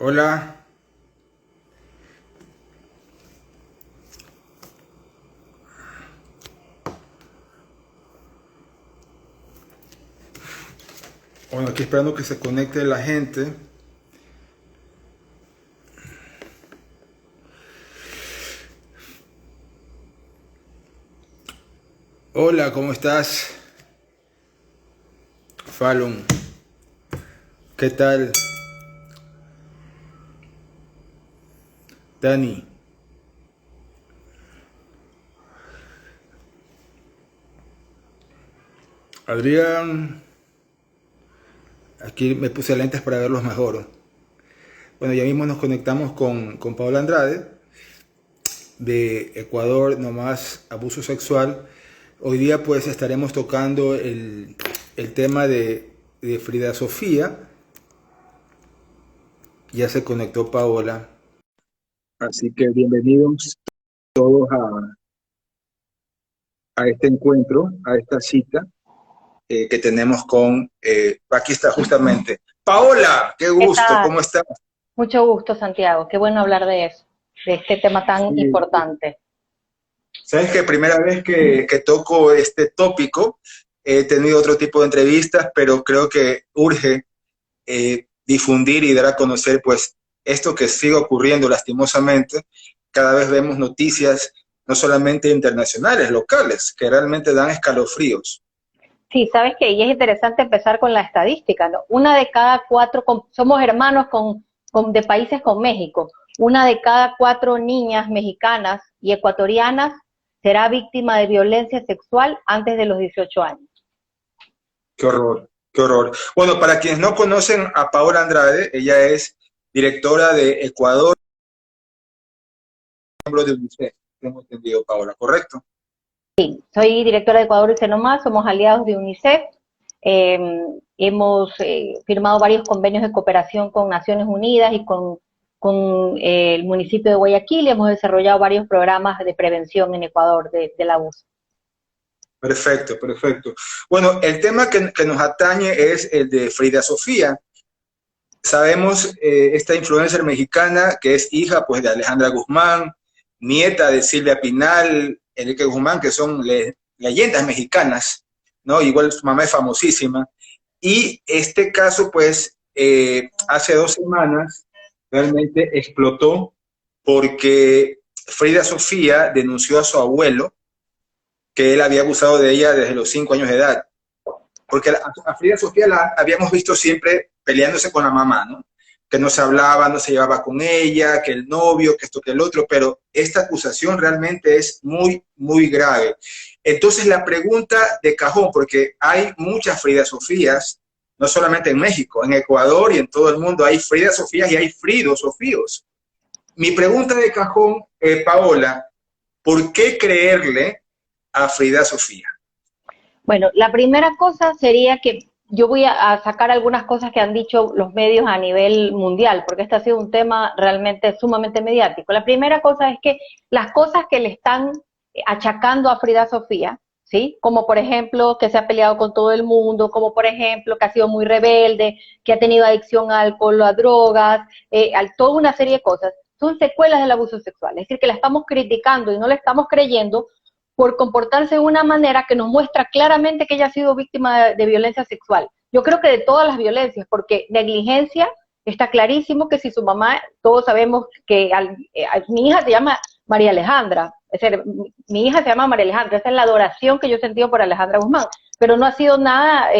Hola, bueno, aquí esperando que se conecte la gente. Hola, ¿cómo estás? Fallon, ¿qué tal? Dani, Adrián, aquí me puse lentes para verlos mejor. Bueno, ya mismo nos conectamos con Paola Andrade, de Ecuador, No Más Abuso Sexual. Hoy día pues estaremos tocando el tema de Frida Sofía. Ya se conectó Paola. Así que bienvenidos todos a este encuentro, a esta cita que tenemos aquí está justamente. Paola, qué ¿Qué gusto, tal? ¿cómo estás? Mucho gusto, Santiago. Qué bueno hablar de eso, de este tema tan Sí, importante. sabes que primera vez que toco este tópico, he tenido otro tipo de entrevistas, pero creo que urge difundir y dar a conocer pues esto que sigue ocurriendo lastimosamente. Cada vez vemos noticias no solamente internacionales, locales, que realmente dan escalofríos. Sí, sabes que y es interesante empezar con la estadística, ¿no? Una de cada cuatro, somos hermanos de países con México. Una de cada cuatro niñas mexicanas y ecuatorianas será víctima de violencia sexual antes de los 18 años. Qué horror, qué horror. Bueno, para quienes no conocen a Paola Andrade, ella es directora de Ecuador, miembro de UNICEF, tengo entendido, Paola, ¿correcto? Soy directora de Ecuador y Más, somos aliados de UNICEF. Eh, hemos firmado varios convenios de cooperación con Naciones Unidas y con el municipio de Guayaquil y hemos desarrollado varios programas de prevención en Ecuador del abuso. Perfecto, perfecto. Bueno, el tema que nos atañe es el de Frida Sofía. Sabemos esta influencer mexicana que es hija pues de Alejandra Guzmán, nieta de Silvia Pinal, Enrique Guzmán, que son leyendas mexicanas, ¿no? Igual su mamá es famosísima. Y este caso, pues, hace 2 semanas realmente explotó porque Frida Sofía denunció a su abuelo que él había abusado de ella desde los 5 años de edad. Porque a Frida Sofía la habíamos visto siempre peleándose con la mamá, ¿no? Que no se hablaba, no se llevaba con ella, que el novio, que esto, que el otro, pero esta acusación realmente es muy, muy grave. Entonces la pregunta de cajón, porque hay muchas Frida Sofías, no solamente en México, en Ecuador y en todo el mundo hay Frida Sofías y hay Fridos Sofíos. Mi pregunta de cajón, Paola, ¿por qué creerle a Frida Sofía? Bueno, la primera cosa sería que yo voy a sacar algunas cosas que han dicho los medios a nivel mundial, porque este ha sido un tema realmente sumamente mediático. La primera cosa es que las cosas que le están achacando a Frida Sofía, ¿sí? Como por ejemplo que se ha peleado con todo el mundo, como por ejemplo que ha sido muy rebelde, que ha tenido adicción al alcohol, a drogas, a toda una serie de cosas, son secuelas del abuso sexual. Es decir, que la estamos criticando y no le estamos creyendo por comportarse de una manera que nos muestra claramente que ella ha sido víctima de violencia sexual. Yo creo que de todas las violencias, porque negligencia está clarísimo que si su mamá, todos sabemos que mi hija se llama María Alejandra, es decir, mi hija se llama María Alejandra, esa es la adoración que yo he sentido por Alejandra Guzmán, pero no ha sido nada,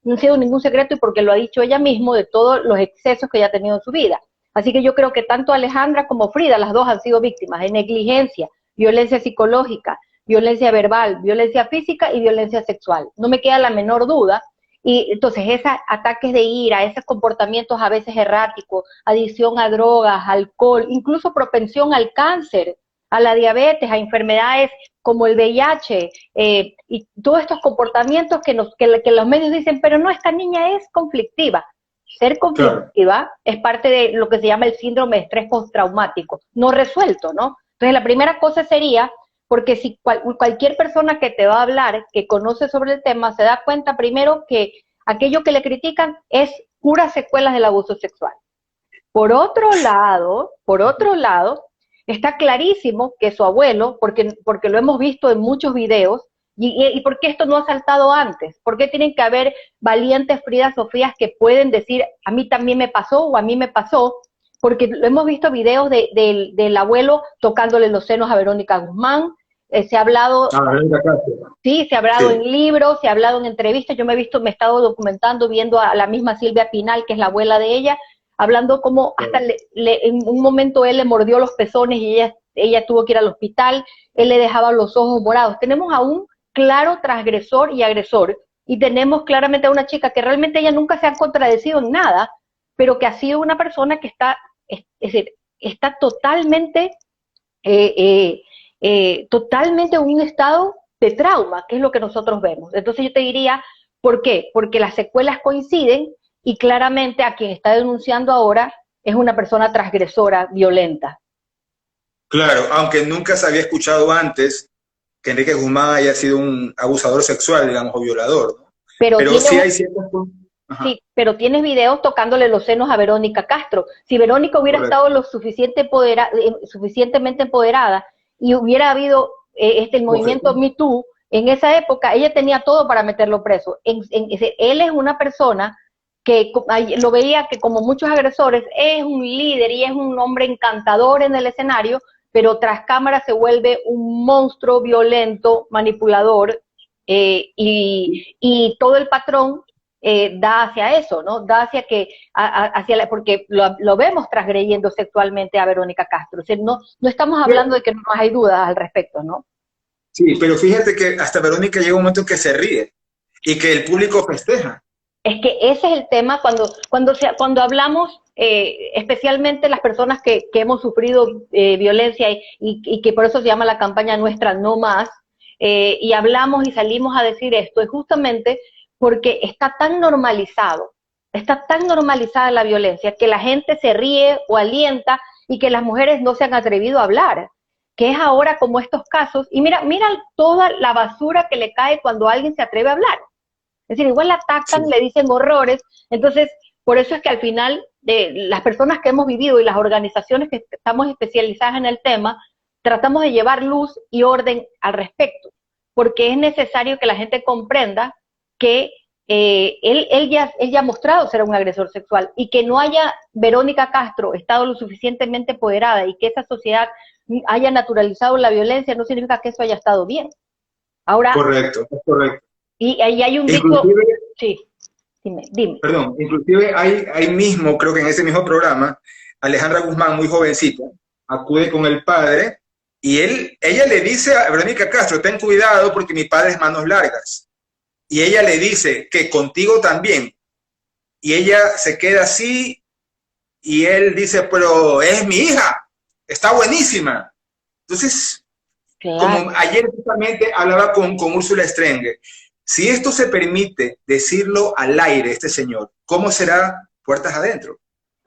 no ha sido ningún secreto y porque lo ha dicho ella misma de todos los excesos que ella ha tenido en su vida. Así que yo creo que tanto Alejandra como Frida, las dos han sido víctimas de negligencia, violencia psicológica, violencia verbal, violencia física y violencia sexual. No me queda la menor duda. Y entonces esos ataques de ira, esos comportamientos a veces erráticos, adicción a drogas, alcohol, incluso propensión al cáncer, a la diabetes, a enfermedades como el VIH, y todos estos comportamientos que los medios dicen, pero no, esta niña es conflictiva. Ser Claro. conflictiva es parte de lo que se llama el síndrome de estrés postraumático, no resuelto, ¿no? Entonces la primera cosa sería porque si cualquier persona que te va a hablar, que conoce sobre el tema, se da cuenta primero que aquello que le critican es puras secuelas del abuso sexual. Por otro lado, está clarísimo que su abuelo, porque lo hemos visto en muchos videos, y por qué esto no ha saltado antes, por qué tienen que haber valientes Frida Sofías que pueden decir, a mí también me pasó o a mí me pasó, porque lo hemos visto videos del abuelo tocándole los senos a Verónica Guzmán, se ha hablado, sí, se ha hablado en Sí. libros, se ha hablado en entrevistas, yo me he estado documentando, viendo a la misma Silvia Pinal, que es la abuela de ella, hablando como hasta en un momento él le mordió los pezones y ella tuvo que ir al hospital, él le dejaba los ojos morados. Tenemos a un claro transgresor y agresor, y tenemos claramente a una chica que realmente ella nunca se ha contradecido en nada, pero que ha sido una persona que es decir, está totalmente totalmente en un estado de trauma, que es lo que nosotros vemos. Entonces yo te diría, ¿por qué? Porque las secuelas coinciden y claramente a quien está denunciando ahora es una persona transgresora, violenta. Claro, aunque nunca se había escuchado antes que Enrique Guzmán haya sido un abusador sexual, digamos, o violador, ¿no? Pero Pero tiene sí un, hay ciertas cosas. Ajá, sí, pero tienes videos tocándole los senos a Verónica Castro. Si Verónica hubiera estado correcto. suficientemente empoderada y hubiera habido el movimiento Bofetón. Me Too, en esa época ella tenía todo para meterlo preso. Él es una persona que lo veía que como muchos agresores es un líder y es un hombre encantador en el escenario, pero tras cámara se vuelve un monstruo violento, manipulador, y todo el patrón da hacia eso, ¿no? Da hacia porque lo vemos transgrediendo sexualmente a Verónica Castro. O sea, no estamos hablando de que no hay dudas al respecto, ¿no? Sí, pero fíjate que hasta Verónica llega un momento en que se ríe y que el público festeja. Es que ese es el tema cuando hablamos, especialmente las personas que hemos sufrido violencia y que por eso se llama la campaña nuestra No Más, y hablamos y salimos a decir esto, es justamente porque está tan normalizada la violencia que la gente se ríe o alienta y que las mujeres no se han atrevido a hablar, que es ahora como estos casos, y mira toda la basura que le cae cuando alguien se atreve a hablar. Es decir, igual la Sí, atacan, le dicen horrores, entonces por eso es que al final las personas que hemos vivido y las organizaciones que estamos especializadas en el tema, tratamos de llevar luz y orden al respecto, porque es necesario que la gente comprenda que él ya ha mostrado ser un agresor sexual y que no haya Verónica Castro estado lo suficientemente empoderada y que esa sociedad haya naturalizado la violencia no significa que eso haya estado bien. Ahora, correcto, es correcto. y ahí hay un dicho, Inclusive, sí, dime. perdón, inclusive hay mismo, creo que en ese mismo programa, Alejandra Guzmán, muy jovencita, acude con el padre y ella le dice a Verónica Castro, ten cuidado porque mi padre es manos largas. Y ella le dice que contigo también. Y ella se queda así y él dice, pero es mi hija, está buenísima. Entonces, como Claro, ayer justamente hablaba con Úrsula Strenge, si esto se permite decirlo al aire, este señor, ¿cómo será puertas adentro?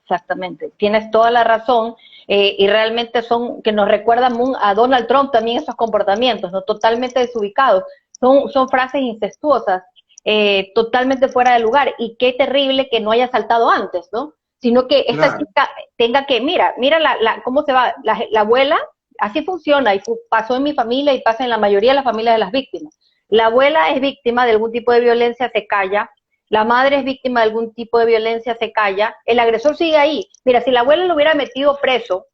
exactamente. Tienes toda la razón. Y realmente que nos recuerdan a Donald Trump también esos comportamientos, ¿no? Totalmente desubicados. Son frases incestuosas, totalmente fuera de lugar. Y qué terrible que no haya saltado antes, ¿no? Sino que esta Claro, chica tenga que, mira cómo se va. La abuela, así funciona, y pasó en mi familia y pasa en la mayoría de las familias de las víctimas. La abuela es víctima de algún tipo de violencia, se calla. La madre es víctima de algún tipo de violencia, se calla, el agresor sigue ahí. Mira, si la abuela lo hubiera metido preso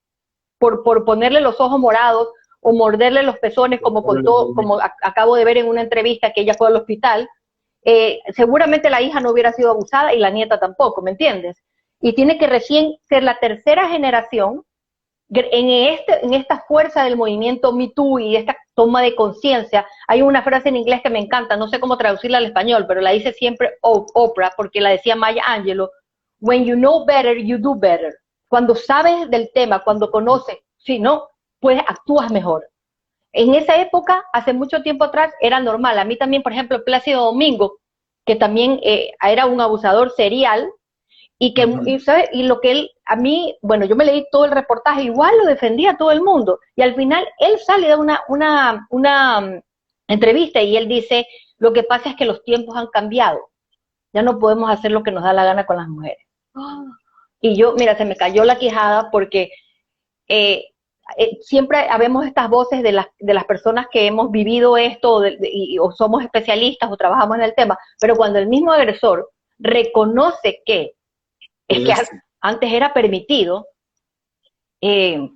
por ponerle los ojos morados o morderle los pezones, como contó, como acabo de ver en una entrevista que ella fue al hospital, seguramente la hija no hubiera sido abusada y la nieta tampoco, ¿me entiendes? Y tiene que recién ser la tercera generación en esta fuerza del movimiento Me Too y esta toma de conciencia. Hay una frase en inglés que me encanta, no sé cómo traducirla al español, pero la dice siempre Oprah, porque la decía Maya Angelou: when you know better, you do better. Cuando sabes del tema, cuando conoces, si no, pues actúas mejor. En esa época, hace mucho tiempo atrás, era normal. A mí también, por ejemplo, Plácido Domingo, que también era un abusador serial, ¿sabes? Y lo que él, a mí, bueno, yo me leí todo el reportaje, igual lo defendía todo el mundo, y al final él sale de una entrevista y él dice, lo que pasa es que los tiempos han cambiado, ya no podemos hacer lo que nos da la gana con las mujeres. Y yo, mira, se me cayó la quijada porque eh, siempre habemos estas voces de las personas que hemos vivido esto o somos especialistas o trabajamos en el tema, pero cuando el mismo agresor reconoce que es que antes era permitido, eh,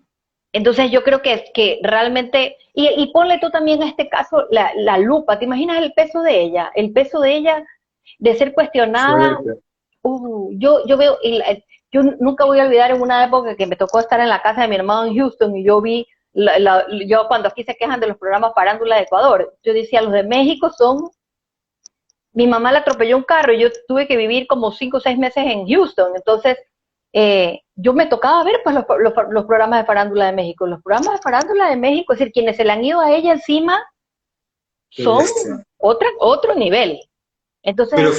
entonces yo creo que realmente, y ponle tú también a este caso la lupa, ¿te imaginas el peso de ella? El peso de ella de ser cuestionada. Yo veo, yo nunca voy a olvidar en una época que me tocó estar en la casa de mi hermano en Houston y yo vi, yo cuando aquí se quejan de los programas Farándula de Ecuador, yo decía, los de México son, mi mamá le atropelló un carro y yo tuve que vivir como 5 o 6 meses en Houston, entonces yo me tocaba ver pues los programas de Farándula de México, los programas de Farándula de México, es decir, quienes se le han ido a ella encima son otro nivel. Entonces, pero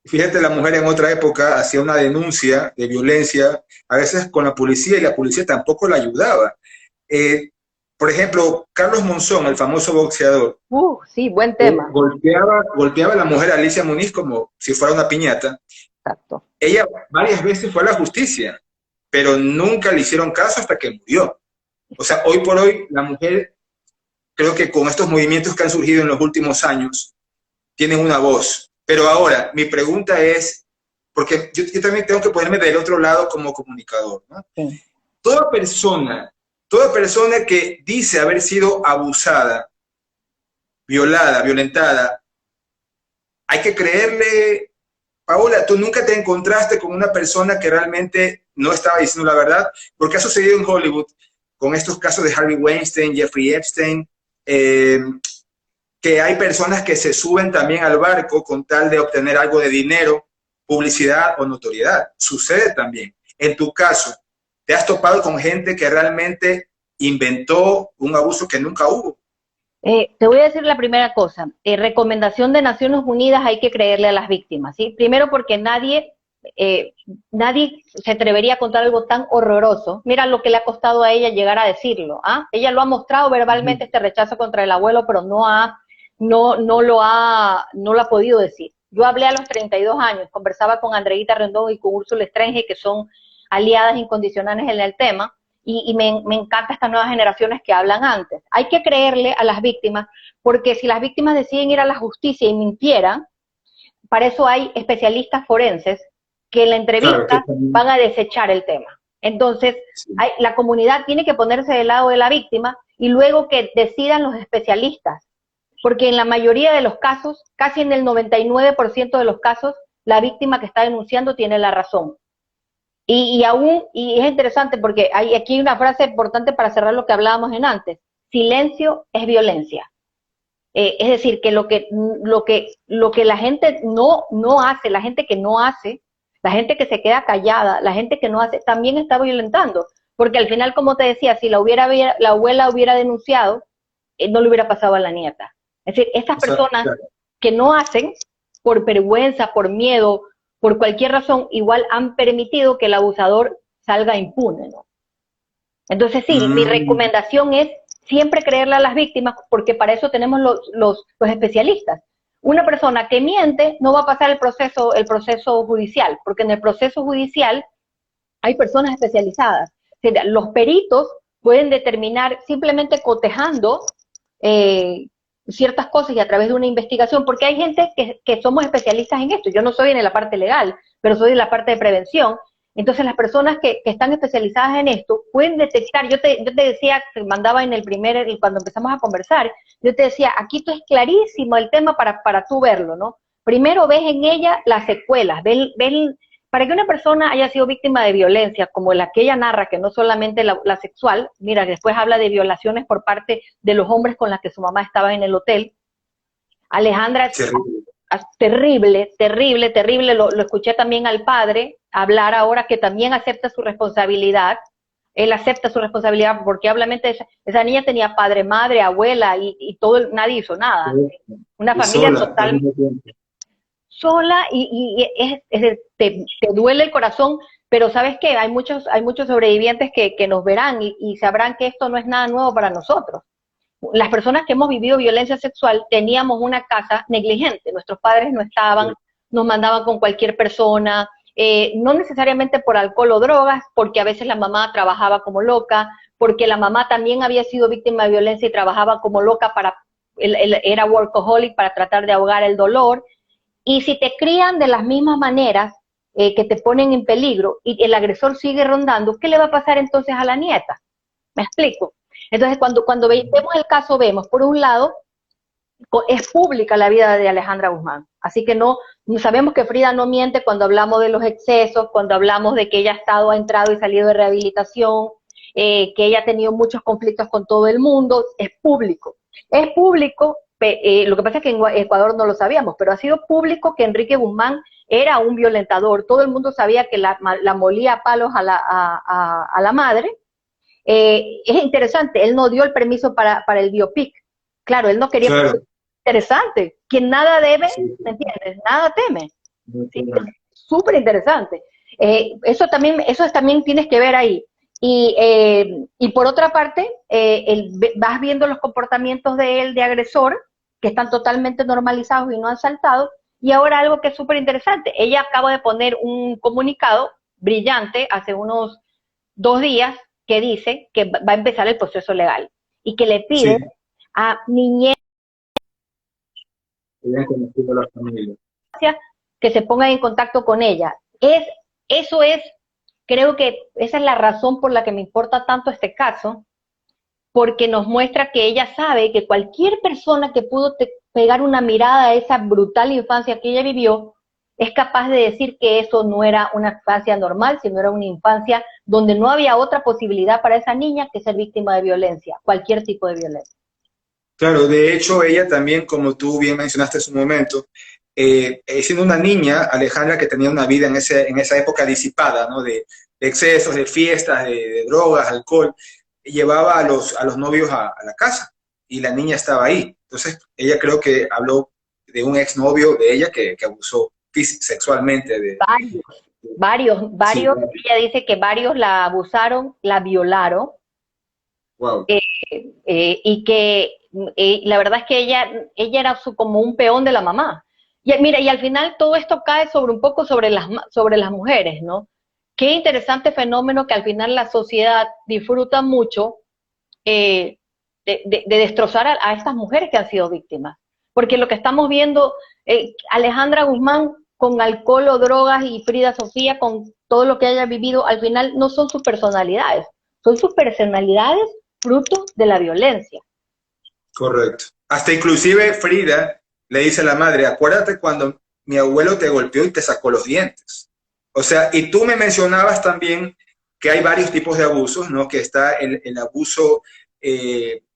fíjate, la mujer en otra época hacía una denuncia de violencia, a veces con la policía, y la policía tampoco la ayudaba. Por ejemplo, Carlos Monzón, el famoso boxeador, sí, buen tema. golpeaba a la mujer Alicia Muniz como si fuera una piñata. Exacto. Ella varias veces fue a la justicia, pero nunca le hicieron caso hasta que murió. O sea, hoy por hoy la mujer, creo que con estos movimientos que han surgido en los últimos años, tienen una voz. Pero ahora, mi pregunta es, porque yo también tengo que ponerme del otro lado como comunicador, ¿no? Sí. Toda persona que dice haber sido abusada, violada, violentada, hay que creerle. Paola, tú nunca te encontraste con una persona que realmente no estaba diciendo la verdad, porque ha sucedido en Hollywood con estos casos de Harvey Weinstein, Jeffrey Epstein, que hay personas que se suben también al barco con tal de obtener algo de dinero, publicidad o notoriedad. Sucede también. En tu caso, ¿te has topado con gente que realmente inventó un abuso que nunca hubo? Te voy a decir la primera cosa. Recomendación de Naciones Unidas, hay que creerle a las víctimas, ¿sí? Primero porque nadie se atrevería a contar algo tan horroroso. Mira lo que le ha costado a ella llegar a decirlo. ¿Ah? Ella lo ha mostrado verbalmente, este rechazo contra el abuelo, pero no lo ha podido decir. Yo hablé a los 32 años, conversaba con Andreita Rendón y con Úrsula Estrenje, que son aliadas incondicionales en el tema, y me encanta estas nuevas generaciones que hablan antes. Hay que creerle a las víctimas, porque si las víctimas deciden ir a la justicia y mintieran, para eso hay especialistas forenses que en la entrevista van a desechar el tema. Entonces, la comunidad tiene que ponerse del lado de la víctima y luego que decidan los especialistas, porque en la mayoría de los casos, casi en el 99% de los casos, la víctima que está denunciando tiene la razón. Y es interesante porque aquí hay una frase importante para cerrar lo que hablábamos en antes: silencio es violencia. Es decir, que lo que la gente no hace, la gente que no hace, la gente que se queda callada, la gente que no hace, también está violentando. Porque al final, como te decía, si la abuela hubiera denunciado, no le hubiera pasado a la nieta. Es decir, estas personas que no hacen, por vergüenza, por miedo, por cualquier razón, igual han permitido que el abusador salga impune, ¿no? Entonces sí, mi recomendación es siempre creerle a las víctimas, porque para eso tenemos los especialistas. Una persona que miente no va a pasar el proceso judicial, porque en el proceso judicial hay personas especializadas. O sea, los peritos pueden determinar simplemente cotejando ciertas cosas y a través de una investigación, porque hay gente que somos especialistas en esto. Yo no soy en la parte legal, pero soy en la parte de prevención. Entonces las personas que están especializadas en esto pueden detectar. Yo te decía, te mandaba cuando empezamos a conversar, yo te decía, aquí esto es clarísimo el tema para tú verlo, ¿no? Primero ves en ella las secuelas, para que una persona haya sido víctima de violencia, como la que ella narra, que no solamente la sexual, mira, después habla de violaciones por parte de los hombres con las que su mamá estaba en el hotel. Alejandra, terrible, terrible, terrible, lo escuché también al padre hablar ahora, que también acepta su responsabilidad. Él acepta su responsabilidad porque obviamente esa niña tenía padre, madre, abuela y nadie hizo nada. Una familia totalmente sola y te duele el corazón, pero ¿sabes qué? Hay muchos sobrevivientes que nos verán y sabrán que esto no es nada nuevo para nosotros. Las personas que hemos vivido violencia sexual teníamos una casa negligente, nuestros padres no estaban, nos mandaban con cualquier persona, no necesariamente por alcohol o drogas, porque a veces la mamá trabajaba como loca, porque la mamá también había sido víctima de violencia y trabajaba como loca era workaholic para tratar de ahogar el dolor. Y si te crían de las mismas maneras que te ponen en peligro y el agresor sigue rondando, ¿qué le va a pasar entonces a la nieta? ¿Me explico? Entonces, cuando vemos el caso, vemos, por un lado, es pública la vida de Alejandra Guzmán. Así que no sabemos que Frida no miente cuando hablamos de los excesos, cuando hablamos de que ella ha entrado y salido de rehabilitación, que ella ha tenido muchos conflictos con todo el mundo, es público. Es público, lo que pasa es que en Ecuador no lo sabíamos, pero ha sido público que Enrique Guzmán era un violentador. Todo el mundo sabía que la molía a palos a la madre. Es interesante, él no dio el permiso para el biopic. Claro, él no quería. Claro. Interesante. Quien nada debe, Sí. ¿me entiendes? Nada teme. Sí, Claro. súper interesante. Eso también tienes que ver ahí. Y por otra parte, vas viendo los comportamientos de él de agresor, que están totalmente normalizados y no han saltado. Y ahora algo que es súper interesante. Ella acaba de poner un comunicado brillante hace unos 2 días que dice que va a empezar el proceso legal y que le pide Sí. a niñez Habían conocido a la familia. que se pongan en contacto con ella. Creo que esa es la razón por la que me importa tanto este caso, porque nos muestra que ella sabe que cualquier persona que pudo pegar una mirada a esa brutal infancia que ella vivió, es capaz de decir que eso no era una infancia normal, sino era una infancia donde no había otra posibilidad para esa niña que ser víctima de violencia, cualquier tipo de violencia. Claro, de hecho ella también, como tú bien mencionaste en su momento, siendo una niña, Alejandra, que tenía una vida en esa época disipada, ¿no? De excesos, de fiestas, de drogas, alcohol, llevaba a los novios a la casa y la niña estaba ahí. Entonces ella creo que habló de un exnovio de ella que abusó sexualmente de... Varios, Sí, ella dice que varios la abusaron, la violaron, wow. y que la verdad es que ella era como un peón de la mamá. Y mira, y al final todo esto cae un poco sobre las mujeres, ¿no? Qué interesante fenómeno que al final la sociedad disfruta mucho de destrozar a estas mujeres que han sido víctimas. Porque lo que estamos viendo, Alejandra Guzmán con alcohol o drogas y Frida Sofía con todo lo que haya vivido, al final no son sus personalidades, son sus personalidades fruto de la violencia. Correcto. Hasta inclusive Frida le dice a la madre, acuérdate cuando mi abuelo te golpeó y te sacó los dientes. O sea, y tú me mencionabas también que hay varios tipos de abusos, ¿no? Que está el abuso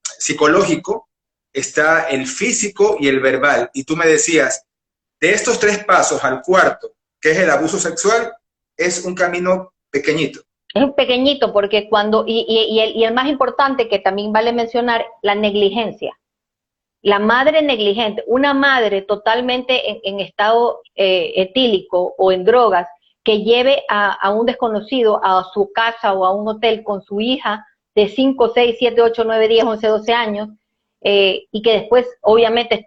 psicológico, está el físico y el verbal. Y tú me decías, de estos 3 pasos al cuarto, que es el abuso sexual, es un camino pequeñito. Es un pequeñito porque y el más importante que también vale mencionar, la negligencia. La madre negligente, una madre totalmente en estado etílico o en drogas, que lleve a un desconocido a su casa o a un hotel con su hija de 5, 6, 7, 8, 9, 10, 11, 12 años, y que después obviamente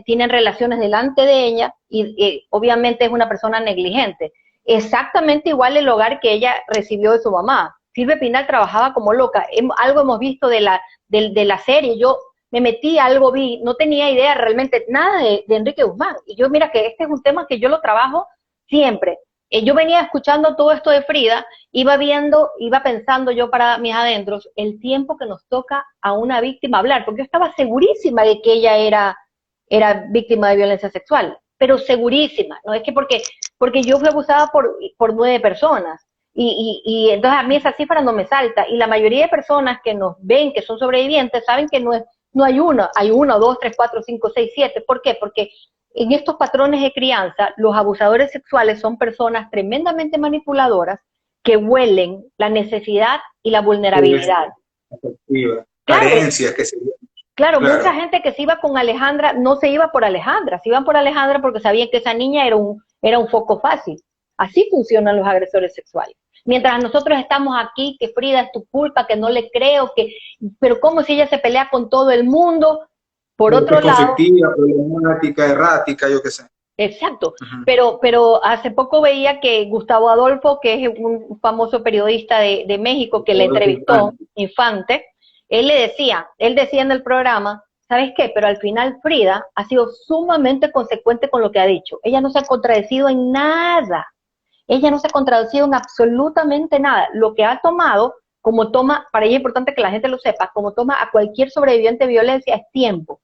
tienen relaciones delante de ella y obviamente es una persona negligente. Exactamente igual el hogar que ella recibió de su mamá. Silvia Pinal trabajaba como loca. Algo hemos visto de la serie. Yo me metí, algo vi, no tenía idea realmente nada de Enrique Guzmán. Y yo, mira que este es un tema que yo lo trabajo siempre. Yo venía escuchando todo esto de Frida, iba pensando yo para mis adentros, el tiempo que nos toca a una víctima hablar, porque yo estaba segurísima de que ella era víctima de violencia sexual, pero segurísima, ¿no? Es que porque yo fui abusada por 9 personas, y entonces a mí esa cifra no me salta, y la mayoría de personas que nos ven, que son sobrevivientes, saben que no hay uno, hay 1, 2, 3, 4, 5, 6, 7. ¿Por qué? Porque en estos patrones de crianza, los abusadores sexuales son personas tremendamente manipuladoras que huelen la necesidad y la vulnerabilidad. Afectiva, Claro, carencias que se... claro, Claro. mucha gente que se iba con Alejandra no se iba por Alejandra, se iban por Alejandra porque sabían que esa niña era un foco fácil. Así funcionan los agresores sexuales. Mientras nosotros estamos aquí, que Frida es tu culpa, que no le creo, pero ¿cómo si ella se pelea con todo el mundo? Por otro lado, Conflictiva, problemática, errática, yo qué sé. Exacto, Ujú. pero hace poco veía que Gustavo Adolfo, que es un famoso periodista de México que le entrevistó, Infante, él decía en el programa, ¿sabes qué? Pero al final Frida ha sido sumamente consecuente con lo que ha dicho. Ella no se ha contradecido en nada. Ella no se ha contradecido en absolutamente nada. Lo que ha tomado, como toma, para ella es importante que la gente lo sepa, como toma a cualquier sobreviviente de violencia, es tiempo.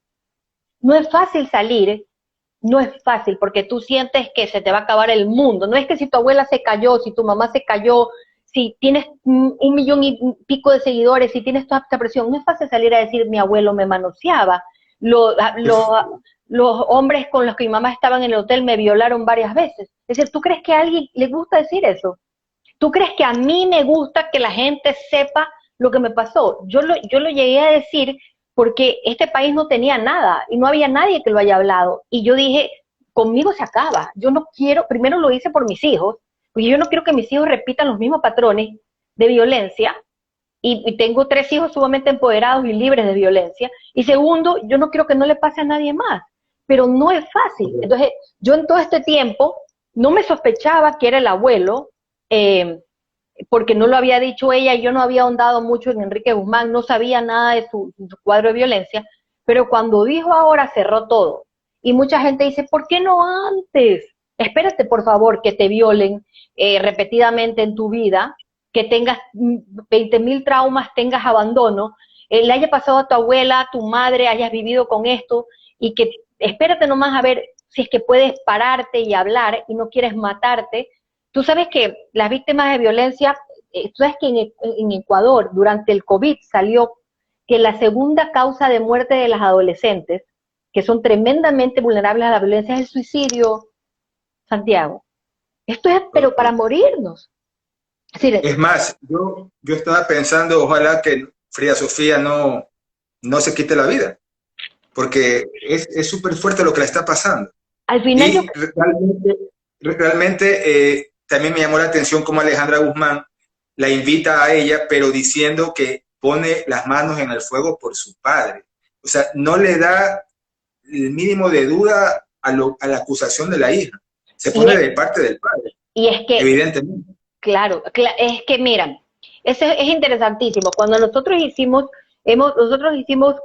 No es fácil salir, no es fácil porque tú sientes que se te va a acabar el mundo. No es que si tu abuela se cayó, si tu mamá se cayó, si tienes 1,000,000 y pico de seguidores, si tienes toda esta presión, no es fácil salir a decir mi abuelo me manoseaba, los hombres con los que mi mamá estaba en el hotel me violaron varias veces. Es decir, ¿tú crees que a alguien le gusta decir eso? ¿Tú crees que a mí me gusta que la gente sepa lo que me pasó? Yo lo llegué a decir porque este país no tenía nada y no había nadie que lo haya hablado. Y yo dije, conmigo se acaba. Yo no quiero, primero lo hice por mis hijos, porque yo no quiero que mis hijos repitan los mismos patrones de violencia. Y tengo 3 hijos sumamente empoderados y libres de violencia. Y segundo, yo no quiero que no le pase a nadie más. Pero no es fácil. Entonces, yo en todo este tiempo no me sospechaba que era el abuelo, eh, porque no lo había dicho ella, y yo no había ahondado mucho en Enrique Guzmán, no sabía nada de su cuadro de violencia, pero cuando dijo ahora cerró todo. Y mucha gente dice, ¿por qué no antes? Espérate, por favor, que te violen repetidamente en tu vida, que tengas 20,000 traumas, tengas abandono, le haya pasado a tu abuela, a tu madre, hayas vivido con esto, y que espérate nomás a ver si es que puedes pararte y hablar y no quieres matarte. Tú sabes que las víctimas de violencia, tú sabes que en Ecuador durante el COVID salió que la segunda causa de muerte de las adolescentes, que son tremendamente vulnerables a la violencia, es el suicidio, Santiago. Esto es, pero para morirnos. Es decir, Es más, yo estaba pensando, ojalá que Frida Sofía no se quite la vida, porque es súper fuerte lo que le está pasando. al final yo, Y realmente también me llamó la atención cómo Alejandra Guzmán la invita a ella, pero diciendo que pone las manos en el fuego por su padre. O sea, no le da el mínimo de duda a la acusación de la hija. Se y, pone de parte del padre, y es que evidentemente. claro, es que mira, eso es interesantísimo. Cuando nosotros hicimos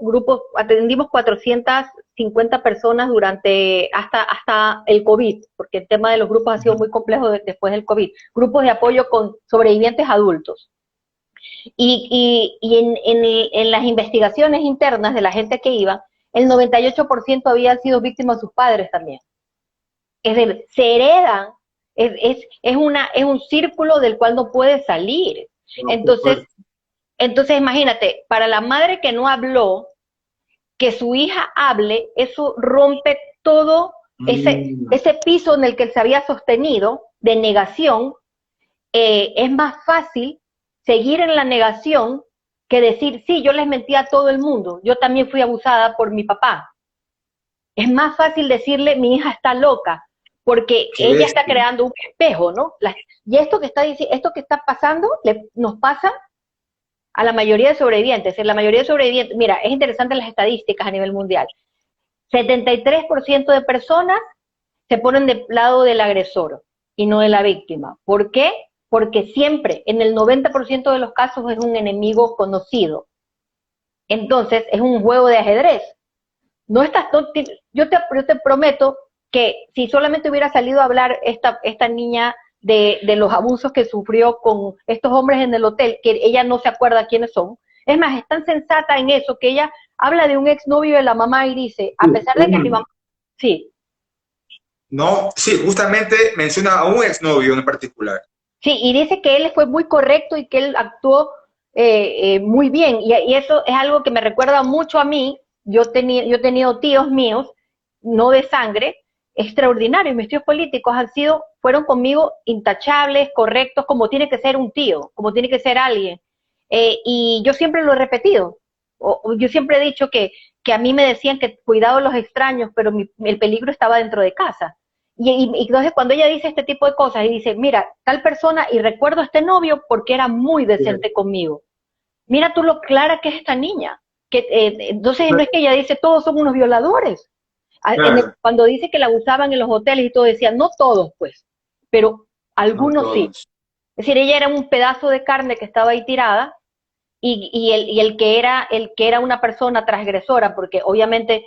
grupos, atendimos 450 personas hasta el COVID, porque el tema de los grupos ha sido muy complejo después del COVID. Grupos de apoyo con sobrevivientes adultos. Y en las investigaciones internas de la gente que iba, el 98% habían sido víctimas de sus padres también. Es decir, se heredan, es un círculo del cual no puede salir. Entonces, imagínate, para la madre que no habló, que su hija hable, eso rompe todo ese piso en el que se había sostenido de negación. Es más fácil seguir en la negación que decir, sí, yo les mentí a todo el mundo, yo también fui abusada por mi papá. Es más fácil decirle, mi hija está loca, porque ella está creando un espejo, ¿no? Y esto que está pasando nos pasa a la mayoría de sobrevivientes. En la mayoría de sobrevivientes, mira, es interesante las estadísticas a nivel mundial. 73% de personas se ponen del lado del agresor y no de la víctima. ¿Por qué? Porque siempre, en el 90% de los casos, es un enemigo conocido. Entonces, es un juego de ajedrez. No estás, yo te prometo que si solamente hubiera salido a hablar esta niña de los abusos que sufrió con estos hombres en el hotel, que ella no se acuerda quiénes son. Es más, es tan sensata en eso que ella habla de un exnovio de la mamá y dice, a pesar de que mi mamá... Sí, No, sí, justamente menciona a un exnovio en particular. sí, y dice que él fue muy correcto y que él actuó muy bien. Y eso es algo que me recuerda mucho a mí. Yo he tenido tíos míos, no de sangre, extraordinarios. Mis tíos políticos fueron conmigo intachables, correctos, como tiene que ser un tío, como tiene que ser alguien. Y yo siempre lo he repetido. Yo siempre he dicho que a mí me decían que cuidado los extraños, pero el peligro estaba dentro de casa. Y entonces cuando ella dice este tipo de cosas y dice, mira, tal persona, y recuerdo a este novio porque era muy decente conmigo. Mira tú lo clara que es esta niña. Entonces no es que ella dice, todos son unos violadores. Claro, Cuando dice que la abusaban en los hoteles y todo, decía, no todos, pues, pero no algunos sí. todos. Es decir, ella era un pedazo de carne que estaba ahí tirada y el que era una persona transgresora, porque obviamente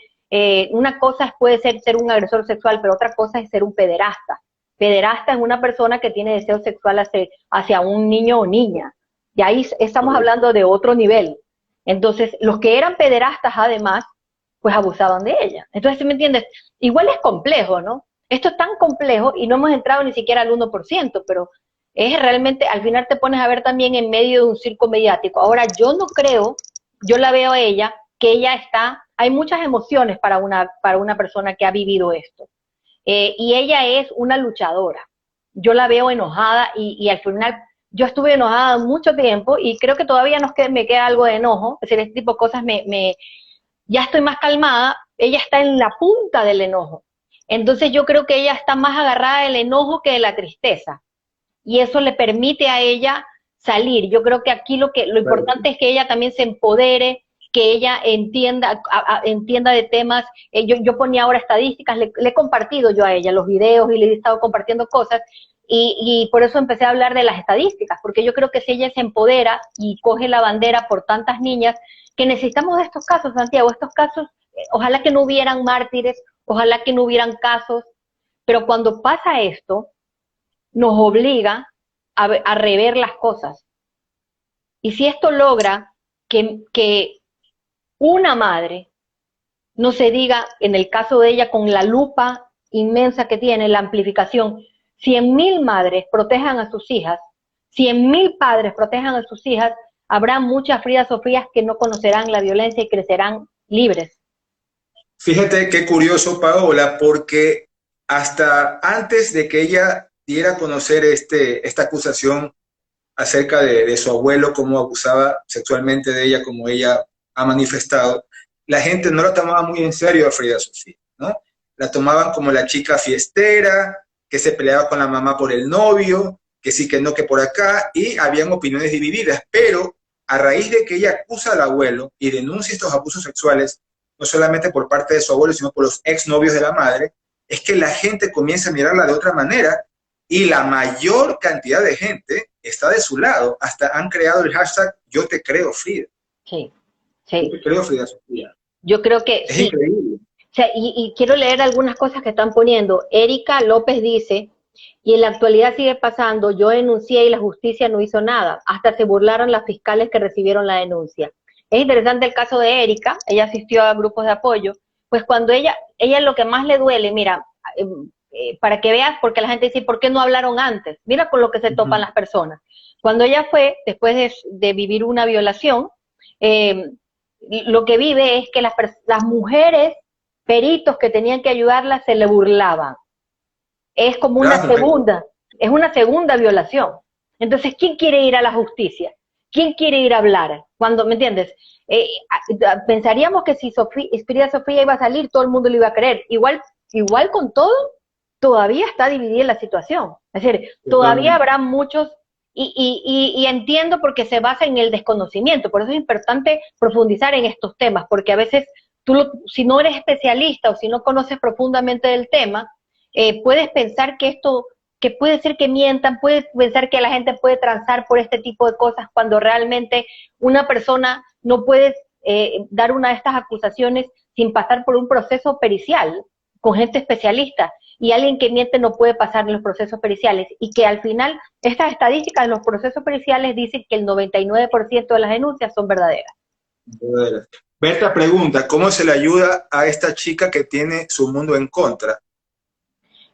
una cosa puede ser un agresor sexual, pero otra cosa es ser un pederasta. Pederasta es una persona que tiene deseo sexual hacia un niño o niña. Y ahí estamos Correcto. hablando de otro nivel. Entonces, los que eran pederastas, además, pues abusaban de ella. Entonces, ¿sí me entiendes? Igual es complejo, ¿no? Esto es tan complejo y no hemos entrado ni siquiera al 1%, pero es realmente, al final te pones a ver también en medio de un circo mediático. Ahora, yo no creo, yo la veo a ella, que ella hay muchas emociones para una persona que ha vivido esto. Y ella es una luchadora. Yo la veo enojada y al final yo estuve enojada mucho tiempo y creo que todavía me queda algo de enojo, es decir, este tipo de cosas ya estoy más calmada, ella está en la punta del enojo. Entonces yo creo que ella está más agarrada del enojo que de la tristeza y eso le permite a ella salir. Yo creo que aquí lo importante es que ella también se empodere, que ella entienda de temas. Yo ponía ahora estadísticas, le he compartido yo a ella los videos y le he estado compartiendo cosas y por eso empecé a hablar de las estadísticas, porque yo creo que si ella se empodera y coge la bandera por tantas niñas, que necesitamos de estos casos, Santiago, estos casos, ojalá que no hubieran mártires, ojalá que no hubieran casos, pero cuando pasa esto, nos obliga a rever las cosas. Y si esto logra que una madre no se diga, en el caso de ella, con la lupa inmensa que tiene, la amplificación, 100.000 madres protejan a sus hijas, 100.000 padres protejan a sus hijas, habrá muchas Frida Sofías que no conocerán la violencia y crecerán libres. Fíjate qué curioso, Paola, porque hasta antes de que ella diera a conocer esta acusación acerca de su abuelo, cómo abusaba sexualmente de ella, como ella ha manifestado, la gente no la tomaba muy en serio a Frida Sofía, ¿no? La tomaban como la chica fiestera, que se peleaba con la mamá por el novio, que sí, que no, que por acá, y habían opiniones divididas, pero a raíz de que ella acusa al abuelo y denuncia estos abusos sexuales, no solamente por parte de su abuelo, sino por los exnovios de la madre, es que la gente comienza a mirarla de otra manera y la mayor cantidad de gente está de su lado. Hasta han creado el hashtag Yo te creo, Frida. Sí, Yo sí. te creo, Frida Sofía. Yo creo que Es sí. increíble. O sea, y quiero leer algunas cosas que están poniendo. Erika López dice, y en la actualidad sigue pasando, yo denuncié y la justicia no hizo nada. Hasta se burlaron las fiscales que recibieron la denuncia. Es interesante el caso de Erika, ella asistió a grupos de apoyo, pues cuando ella lo que más le duele, mira, para que veas, porque la gente dice, ¿por qué no hablaron antes? Mira con lo que se topan las personas. Cuando ella fue, después de vivir una violación, eh, lo que vive es que las mujeres peritos que tenían que ayudarla se le burlaban. Es como es una segunda violación. Entonces, ¿quién quiere ir a la justicia? ¿Quién quiere ir a hablar? Cuando, ¿me entiendes? Pensaríamos que si Frida Sofía iba a salir, todo el mundo lo iba a creer. Igual con todo, todavía está dividida la situación. Es decir, todavía Totalmente. habrá muchos, y entiendo porque se basa en el desconocimiento, por eso es importante profundizar en estos temas, porque a veces si no eres especialista o si no conoces profundamente del tema, puedes pensar que puede ser que mientan, puedes pensar que la gente puede transar por este tipo de cosas cuando realmente una persona no puede dar una de estas acusaciones sin pasar por un proceso pericial con gente especialista y alguien que miente no puede pasar en los procesos periciales y que al final estas estadísticas de los procesos periciales dicen que el 99% de las denuncias son verdaderas. Berta pregunta, ¿cómo se le ayuda a esta chica que tiene su mundo en contra?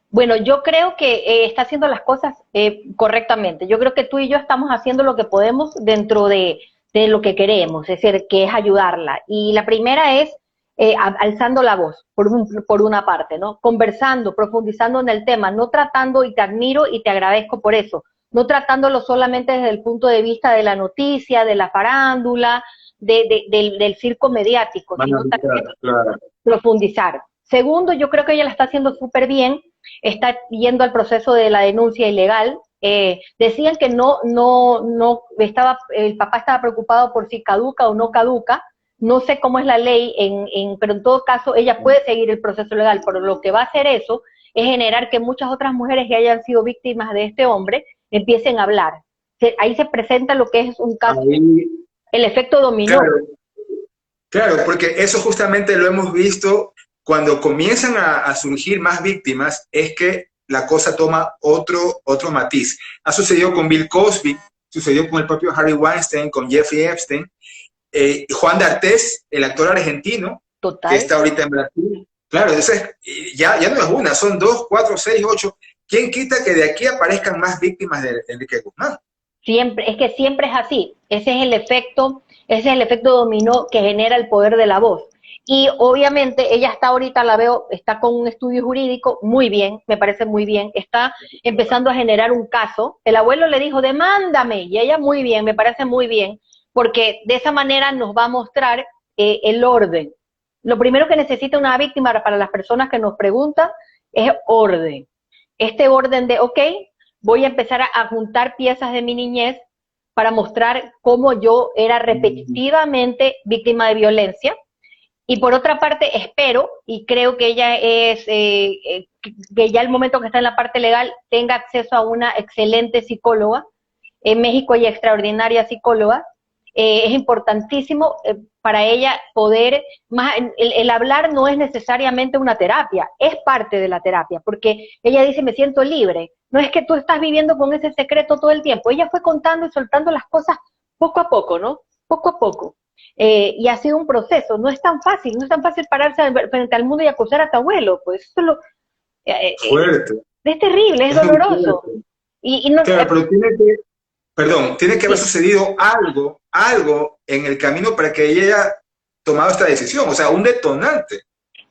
Bueno, yo creo que está haciendo las cosas correctamente. Yo creo que tú y yo estamos haciendo lo que podemos dentro de lo que queremos, es decir, que es ayudarla. Y la primera es alzando la voz, por una parte, ¿no? Conversando, profundizando en el tema, no tratando, y te admiro y te agradezco por eso, no tratándolo solamente desde el punto de vista de la noticia, de la farándula, del circo mediático, sino también Claro. profundizar. Segundo, yo creo que ella la está haciendo súper bien, está yendo al proceso de la denuncia ilegal. Decían que no estaba, el papá estaba preocupado por si caduca o no caduca. no sé cómo es la ley, pero en todo caso ella puede seguir el proceso legal, pero lo que va a hacer eso es generar que muchas otras mujeres que hayan sido víctimas de este hombre empiecen a hablar. Ahí se presenta lo que es un caso, Ahí, el efecto dominó. claro, claro, porque eso justamente lo hemos visto cuando comienzan a surgir más víctimas, es que la cosa toma otro matiz. Ha sucedido con Bill Cosby, sucedió con el propio Harvey Weinstein, con Jeffrey Epstein, Juan D'Artés, el actor argentino, que Total. está ahorita en Brasil. Claro, entonces ya no es una, son 2, 4, 6, 8. ¿Quién quita que de aquí aparezcan más víctimas de Enrique Guzmán? Siempre, es que siempre es así. Ese es el efecto dominó que genera el poder de la voz. Y obviamente ella está ahorita, la veo, está con un estudio jurídico, muy bien, me parece muy bien, está empezando a generar un caso. El abuelo le dijo, demándame, y ella muy bien, me parece muy bien, porque de esa manera nos va a mostrar el orden. Lo primero que necesita una víctima para las personas que nos preguntan es orden. Este orden de, ok, voy a empezar a juntar piezas de mi niñez para mostrar cómo yo era repetitivamente víctima de violencia. Y por otra parte, espero y creo que ella que ya el momento que está en la parte legal tenga acceso a una excelente psicóloga. En México hay extraordinaria psicóloga. Es importantísimo para ella poder, el hablar no es necesariamente una terapia, es parte de la terapia, porque ella dice, me siento libre. No es que tú estás viviendo con ese secreto todo el tiempo. Ella fue contando y soltando las cosas poco a poco, ¿no? Poco a poco. Y ha sido un proceso, no es tan fácil, no es tan fácil pararse frente al mundo y acusar a tu abuelo, pues eso Fuerte. es terrible, es Es muy doloroso. fuerte. Y no, Claro, pero tiene que haber sucedido algo en el camino para que ella haya tomado esta decisión, o sea, un detonante.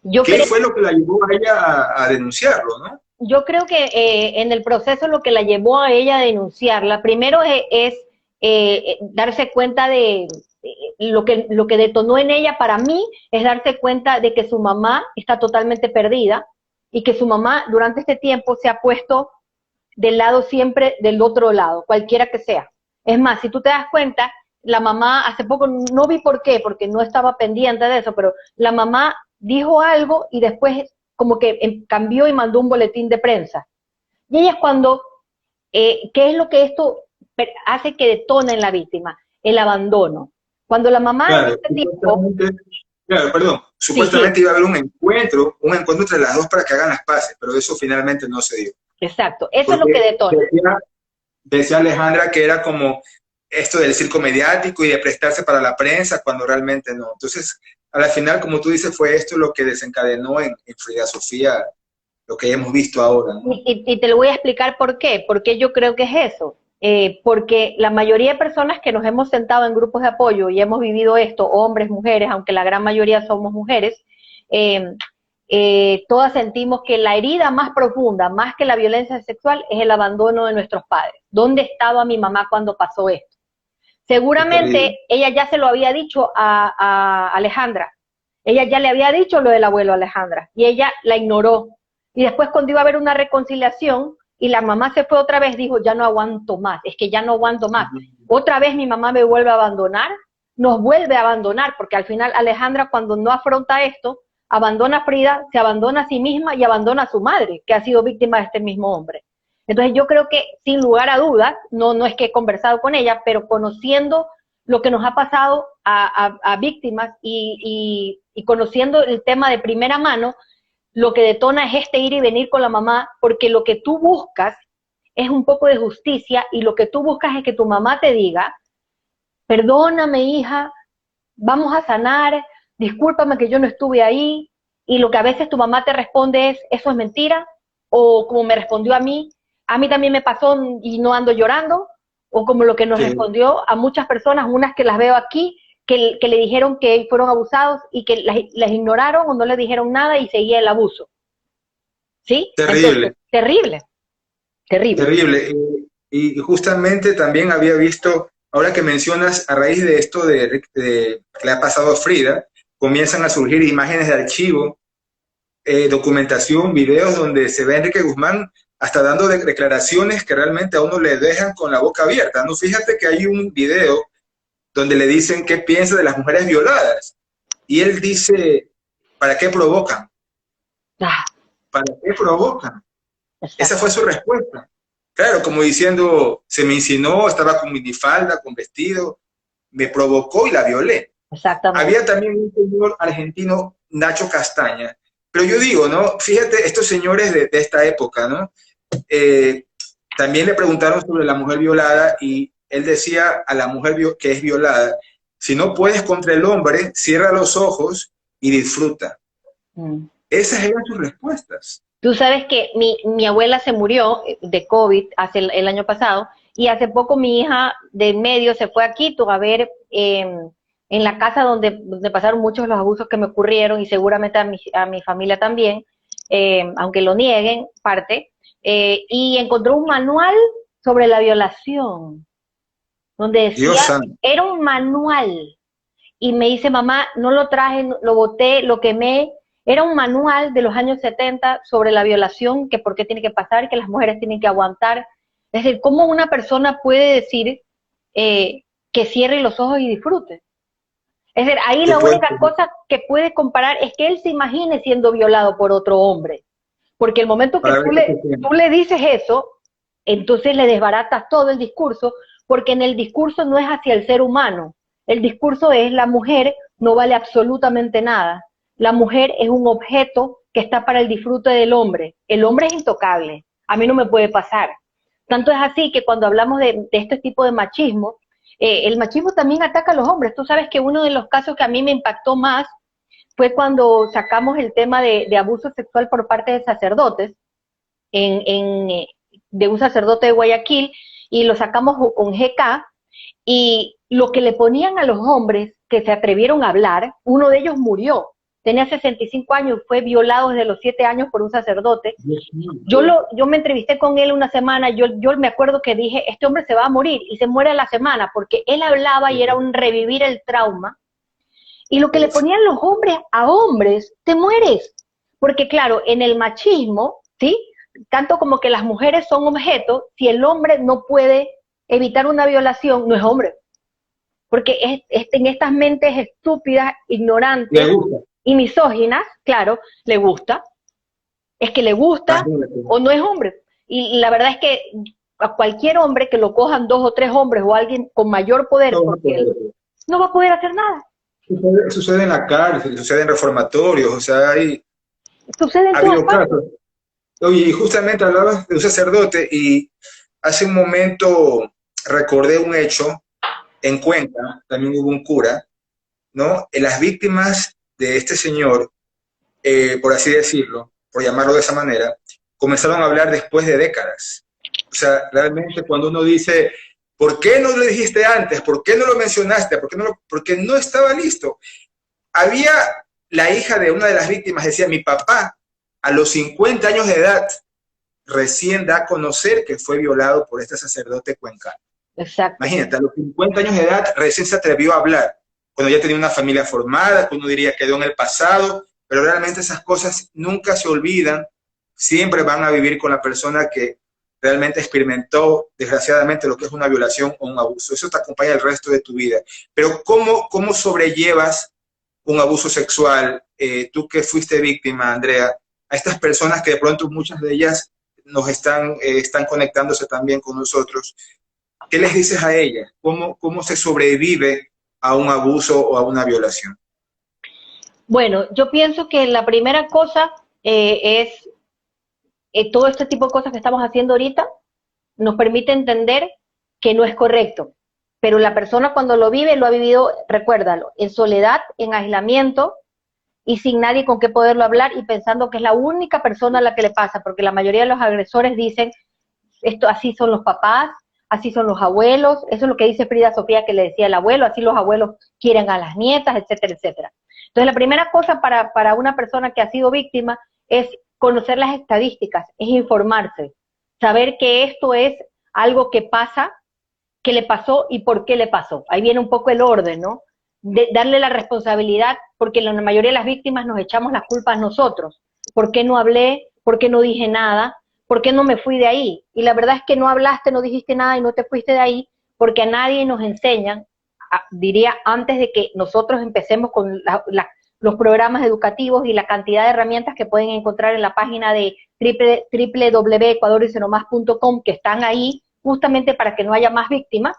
yo ¿Qué creo, fue lo que la llevó a ella a denunciarlo, no? yo creo que en el proceso lo que la llevó a ella a denunciarla, primero es darse cuenta de lo que detonó en ella para mí es darse cuenta de que su mamá está totalmente perdida y que su mamá durante este tiempo se ha puesto del lado siempre del otro lado, cualquiera que sea. Es más, si tú te das cuenta, la mamá hace poco, no vi por qué, porque no estaba pendiente de eso, pero la mamá dijo algo y después como que cambió y mandó un boletín de prensa. Y ella es cuando, ¿qué es lo que esto hace que detone en la víctima? El abandono. Cuando la mamá en Claro, este tiempo, sí, sí, supuestamente iba a haber un encuentro entre las dos para que hagan las paces, pero eso finalmente no se dio. exacto, eso es lo que Porque detona. decía Alejandra que era como esto del circo mediático y de prestarse para la prensa cuando realmente no. Entonces, a la final, como tú dices, fue esto lo que desencadenó en Frida Sofía lo que hemos visto ahora, ¿no? Y te lo voy a explicar por qué. Porque yo creo que es eso. Porque la mayoría de personas que nos hemos sentado en grupos de apoyo y hemos vivido esto, hombres, mujeres, aunque la gran mayoría somos mujeres, eh, todas sentimos que la herida más profunda, más que la violencia sexual, es el abandono de nuestros padres. ¿Dónde estaba mi mamá cuando pasó esto? Seguramente ella ya se lo había dicho a Alejandra. Ella ya le había dicho lo del abuelo a Alejandra y ella la ignoró. Y después cuando iba a haber una reconciliación y la mamá se fue otra vez, dijo, ya no aguanto más, es que ya no aguanto más. Otra vez mi mamá me vuelve a abandonar, nos vuelve a abandonar, porque al final Alejandra cuando no afronta esto, abandona a Frida, se abandona a sí misma y abandona a su madre, que ha sido víctima de este mismo hombre. Entonces yo creo que sin lugar a dudas, no es que he conversado con ella, pero conociendo lo que nos ha pasado a víctimas y conociendo el tema de primera mano, lo que detona es este ir y venir con la mamá, porque lo que tú buscas es un poco de justicia y lo que tú buscas es que tu mamá te diga, perdóname hija, vamos a sanar, discúlpame que yo no estuve ahí, y lo que a veces tu mamá te responde es, eso es mentira, o como me respondió a mí también me pasó y no ando llorando, o como lo que nos respondió a muchas personas, unas que las veo aquí, que le dijeron que fueron abusados y que las ignoraron o no le dijeron nada y seguía el abuso. ¿Sí? Terrible. Entonces, terrible, terrible. Terrible. Y justamente también había visto, ahora que mencionas, a raíz de esto que le ha pasado a Frida, comienzan a surgir imágenes de archivo, documentación, videos donde se ve a Enrique Guzmán hasta dando declaraciones que realmente a uno le dejan con la boca abierta, ¿no? Fíjate que hay un video donde le dicen qué piensa de las mujeres violadas. Y él dice, ¿para qué provocan? Ah, ¿Para qué provocan? Esa fue exacto, su respuesta. Claro, como diciendo, se me insinuó, estaba con minifalda, con vestido, me provocó y la violé. exactamente. Había también un señor argentino, Nacho Castaña, pero yo digo, ¿no? Fíjate, estos señores de esta época, ¿no? Eh, También le preguntaron sobre la mujer violada y él decía a la mujer que es violada, si no puedes contra el hombre, cierra los ojos y disfruta. Mm. Esas eran sus respuestas. Tú sabes que mi abuela se murió de COVID hace el año pasado y hace poco mi hija de medio se fue a Quito a ver en la casa donde pasaron muchos de los abusos que me ocurrieron y seguramente a mi familia también, aunque lo nieguen, parte, y encontró un manual sobre la violación, donde decía, Dios santo. era un manual y me dice, mamá, no lo traje, lo boté, lo quemé. Era un manual de los años 70 sobre la violación, que por qué tiene que pasar, que las mujeres tienen que aguantar. Es decir, cómo una persona puede decir que cierre los ojos y disfrute. Es decir, ahí Tú la puedes, única cosa que puede comparar es que él se imagine siendo violado por otro hombre. Porque el momento que para ver qué se siente. tú le dices eso, entonces le desbaratas todo el discurso, porque en el discurso no es hacia el ser humano, el discurso es la mujer no vale absolutamente nada, la mujer es un objeto que está para el disfrute del hombre, el hombre es intocable, a mí no me puede pasar. Tanto es así que cuando hablamos de este tipo de machismo, el machismo también ataca a los hombres. Tú sabes que uno de los casos que a mí me impactó más fue cuando sacamos el tema de abuso sexual por parte de sacerdotes, de un sacerdote de Guayaquil, y lo sacamos con GK, y lo que le ponían a los hombres que se atrevieron a hablar, uno de ellos murió, tenía 65 años, fue violado desde los 7 años por un sacerdote. Yo me entrevisté con él una semana, yo me acuerdo que dije, este hombre se va a morir, y se muere a la semana, porque él hablaba y era un revivir el trauma, y lo que le ponían los hombres a hombres, te mueres. Porque claro, en el machismo, ¿sí? Tanto como que las mujeres son objetos, si el hombre no puede evitar una violación, no es hombre. Porque en estas mentes estúpidas, Le ignorantes gusta. y misóginas, claro, le gusta, es que le gusta Imagínate. o no es hombre. Y la verdad es que a cualquier hombre que lo cojan 2 o 3 hombres o alguien con mayor poder, No, no porque él puede. no va a poder hacer nada. Sucede en la cárcel, sucede en reformatorios, o sea, Sucede en ha todas habido partes. casos. Oye, y justamente hablabas de un sacerdote y hace un momento recordé un hecho en Cuenca, también hubo un cura, ¿no? Las víctimas de este señor, por así decirlo, por llamarlo de esa manera, comenzaron a hablar después de décadas. O sea, realmente cuando uno dice, ¿por qué no lo dijiste antes? ¿Por qué no lo mencionaste? Porque no estaba listo. Había la hija de una de las víctimas, decía, mi papá a los 50 años de edad recién da a conocer que fue violado por este sacerdote cuencano. Exacto. Imagínate, a los 50 años de edad recién se atrevió a hablar, cuando ya tenía una familia formada, que uno diría quedó en el pasado, pero realmente esas cosas nunca se olvidan, siempre van a vivir con la persona que realmente experimentó desgraciadamente lo que es una violación o un abuso. Eso te acompaña el resto de tu vida. Pero ¿cómo sobrellevas un abuso sexual? Tú que fuiste víctima, Andrea, a estas personas que de pronto muchas de ellas están conectándose también con nosotros. ¿Qué les dices a ellas? ¿Cómo se sobrevive a un abuso o a una violación? Bueno, yo pienso que la primera cosa es todo este tipo de cosas que estamos haciendo ahorita nos permite entender que no es correcto. Pero la persona cuando lo vive, lo ha vivido, recuérdalo, en soledad, en aislamiento y sin nadie con qué poderlo hablar y pensando que es la única persona a la que le pasa, porque la mayoría de los agresores dicen, esto así son los papás, así son los abuelos, eso es lo que dice Frida Sofía que le decía el abuelo, así los abuelos quieren a las nietas, etcétera, etcétera. Entonces la primera cosa para una persona que ha sido víctima es conocer las estadísticas, es informarse, saber que esto es algo que pasa, que le pasó y por qué le pasó. Ahí viene un poco el orden, ¿no? De darle la responsabilidad, porque la mayoría de las víctimas nos echamos las culpas nosotros. ¿Por qué no hablé? ¿Por qué no dije nada? ¿Por qué no me fui de ahí? Y la verdad es que no hablaste, no dijiste nada y no te fuiste de ahí, porque a nadie nos enseñan, diría antes de que nosotros empecemos con los programas educativos y la cantidad de herramientas que pueden encontrar en la página de www.ecuadorysenomás.com, que están ahí justamente para que no haya más víctimas,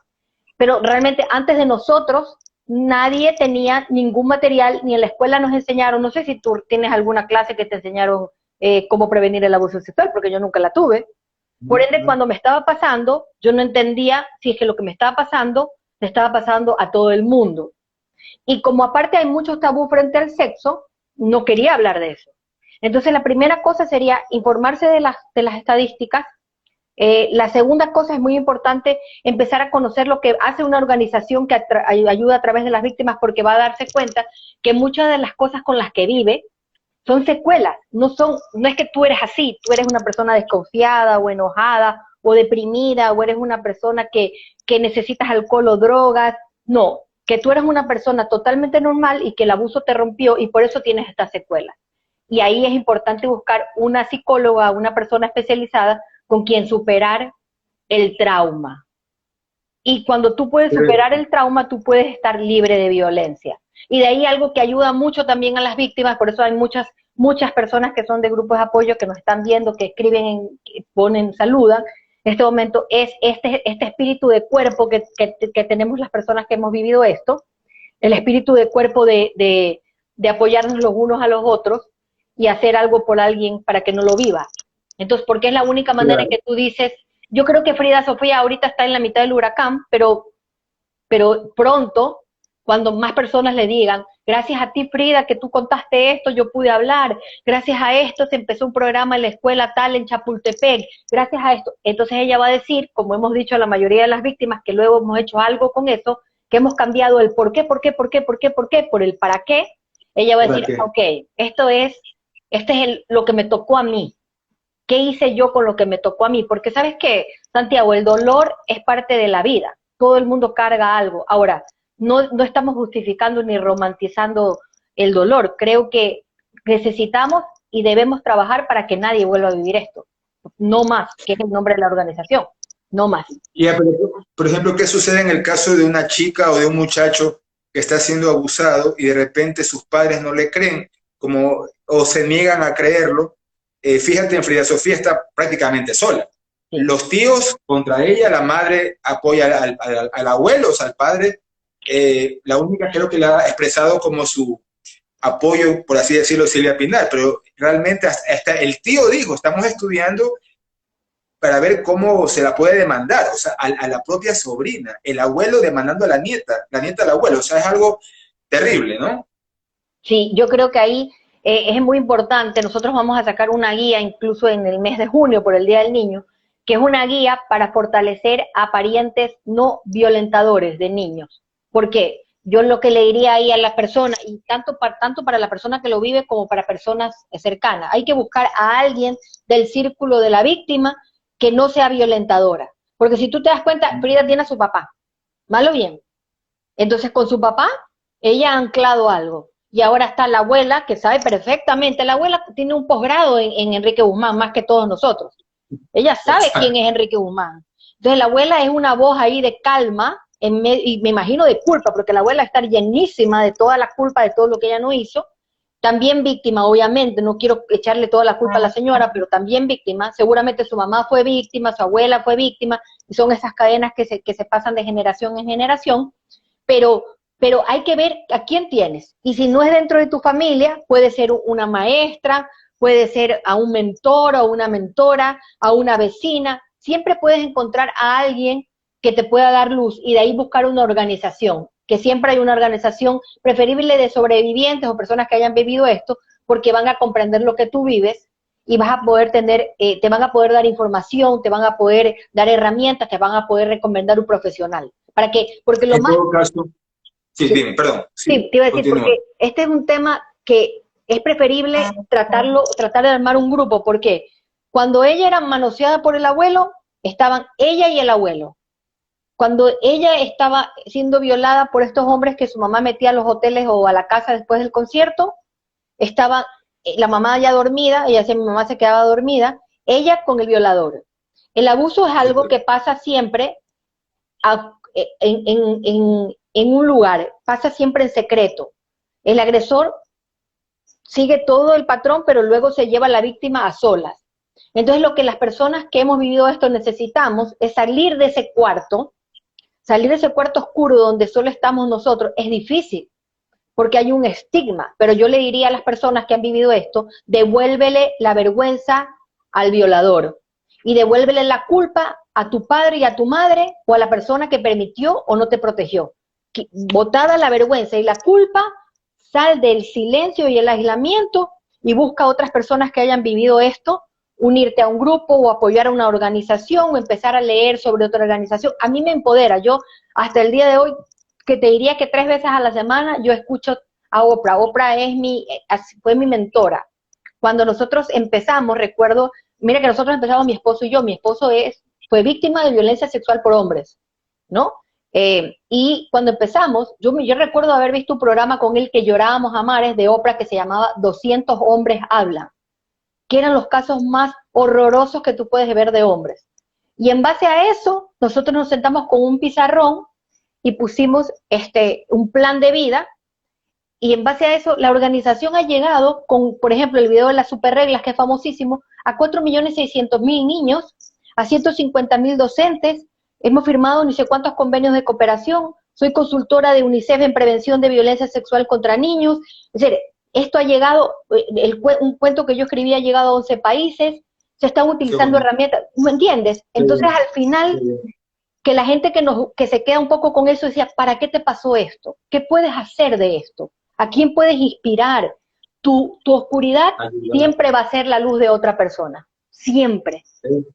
pero realmente antes de nosotros nadie tenía ningún material, ni en la escuela nos enseñaron, no sé si tú tienes alguna clase que te enseñaron cómo prevenir el abuso sexual, porque yo nunca la tuve. Por ende, cuando me estaba pasando, yo no entendía si es que lo que me estaba pasando, le estaba pasando a todo el mundo. Y como aparte hay muchos tabú frente al sexo, no quería hablar de eso. Entonces la primera cosa sería informarse de las estadísticas. La segunda cosa es muy importante empezar a conocer lo que hace una organización que ayuda a través de las víctimas, porque va a darse cuenta que muchas de las cosas con las que vive son secuelas, no es que tú eres así, tú eres una persona desconfiada o enojada o deprimida o eres una persona que necesitas alcohol o drogas, no, que tú eres una persona totalmente normal y que el abuso te rompió y por eso tienes estas secuelas. Y ahí es importante buscar una psicóloga, una persona especializada con quien superar el trauma. Y cuando tú puedes superar el trauma, tú puedes estar libre de violencia. Y de ahí algo que ayuda mucho también a las víctimas, por eso hay muchas personas que son de grupos de apoyo que nos están viendo, que escriben, que ponen, saludan, en este momento es este espíritu de cuerpo que tenemos las personas que hemos vivido esto, el espíritu de cuerpo de apoyarnos los unos a los otros y hacer algo por alguien para que no lo viva. Entonces, porque es la única manera en que tú dices, yo creo que Frida Sofía ahorita está en la mitad del huracán, pero pronto, cuando más personas le digan, gracias a ti Frida que tú contaste esto, yo pude hablar, gracias a esto se empezó un programa en la escuela tal en Chapultepec, gracias a esto, entonces ella va a decir, como hemos dicho a la mayoría de las víctimas, que luego hemos hecho algo con eso, que hemos cambiado el por qué, por el para qué, ella va a decir, ok, este es lo que me tocó a mí. ¿Qué hice yo con lo que me tocó a mí? Porque ¿sabes qué, Santiago? El dolor es parte de la vida. Todo el mundo carga algo. Ahora, no estamos justificando ni romantizando el dolor. Creo que necesitamos y debemos trabajar para que nadie vuelva a vivir esto. No más, que es el nombre de la organización. No más. Por ejemplo, ¿qué sucede en el caso de una chica o de un muchacho que está siendo abusado y de repente sus padres no le creen o se niegan a creerlo? Fíjate, en Frida Sofía está prácticamente sola. Sí. Los tíos contra ella, la madre apoya al abuelo, o sea, al padre. La única creo que le ha expresado como su apoyo, por así decirlo, Silvia Pinal, pero realmente hasta el tío dijo, estamos estudiando para ver cómo se la puede demandar, o sea, a la propia sobrina, el abuelo demandando a la nieta al abuelo, o sea, es algo terrible, ¿no? Sí, yo creo que ahí es muy importante. Nosotros vamos a sacar una guía incluso en el mes de junio por el Día del Niño, que es una guía para fortalecer a parientes no violentadores de niños. ¿Por qué? Yo lo que le diría ahí a la persona, y tanto para la persona que lo vive como para personas cercanas, hay que buscar a alguien del círculo de la víctima que no sea violentadora. Porque si tú te das cuenta, Frida tiene a su papá, mal o bien. Entonces con su papá, ella ha anclado algo. Y ahora está la abuela, que sabe perfectamente, la abuela tiene un posgrado en Enrique Guzmán, más que todos nosotros. Ella sabe quién es Enrique Guzmán. Entonces la abuela es una voz ahí de calma, y me imagino de culpa, porque la abuela está llenísima de toda la culpa de todo lo que ella no hizo. También víctima, obviamente, no quiero echarle toda la culpa a la señora, pero también víctima. Seguramente su mamá fue víctima, su abuela fue víctima, y son esas cadenas que se pasan de generación en generación, pero hay que ver a quién tienes. Y si no es dentro de tu familia, puede ser una maestra, puede ser a un mentor o una mentora, a una vecina. Siempre puedes encontrar a alguien que te pueda dar luz y de ahí buscar una organización, que siempre hay una organización preferible de sobrevivientes o personas que hayan vivido esto, porque van a comprender lo que tú vives y vas a poder te van a poder dar información, te van a poder dar herramientas, te van a poder recomendar un profesional. Porque lo más... Sí, dime, perdón. Sí, te iba a decir, continúa. Porque este es un tema que es preferible tratar de armar un grupo, porque cuando ella era manoseada por el abuelo, estaban ella y el abuelo. Cuando ella estaba siendo violada por estos hombres que su mamá metía a los hoteles o a la casa después del concierto, estaba la mamá ya dormida, ella decía, mi mamá se quedaba dormida, ella con el violador. El abuso es algo que pasa siempre en un lugar, pasa siempre en secreto. El agresor sigue todo el patrón, pero luego se lleva a la víctima a solas. Entonces lo que las personas que hemos vivido esto necesitamos es salir de ese cuarto oscuro donde solo estamos nosotros. Es difícil, porque hay un estigma, pero yo le diría a las personas que han vivido esto, devuélvele la vergüenza al violador y devuélvele la culpa a tu padre y a tu madre o a la persona que permitió o no te protegió. Botada la vergüenza y la culpa, sal del silencio y el aislamiento y busca a otras personas que hayan vivido esto, unirte a un grupo o apoyar a una organización o empezar a leer sobre otra organización. A mí me empodera. Yo hasta el día de hoy, que te diría que 3 veces a la semana yo escucho a Oprah. Oprah fue mi mentora. Cuando nosotros empezamos, recuerdo, mira que nosotros empezamos mi esposo y yo. Mi esposo fue víctima de violencia sexual por hombres, ¿no? Y cuando empezamos, yo recuerdo haber visto un programa con él que llorábamos a mares de Oprah que se llamaba 200 hombres hablan, que eran los casos más horrorosos que tú puedes ver de hombres. Y en base a eso, nosotros nos sentamos con un pizarrón y pusimos un plan de vida, y en base a eso, la organización ha llegado con, por ejemplo, el video de las superreglas, que es famosísimo, a 4.600.000 niños, a 150.000 docentes, hemos firmado ni sé cuántos convenios de cooperación, soy consultora de UNICEF en prevención de violencia sexual contra niños. Es decir, esto ha llegado, un cuento que yo escribí ha llegado a 11 países, se están utilizando herramientas, ¿me entiendes? Entonces al final, que la gente que se queda un poco con eso decía, ¿para qué te pasó esto? ¿Qué puedes hacer de esto? ¿A quién puedes inspirar? Tu oscuridad siempre va a ser la luz de otra persona, siempre,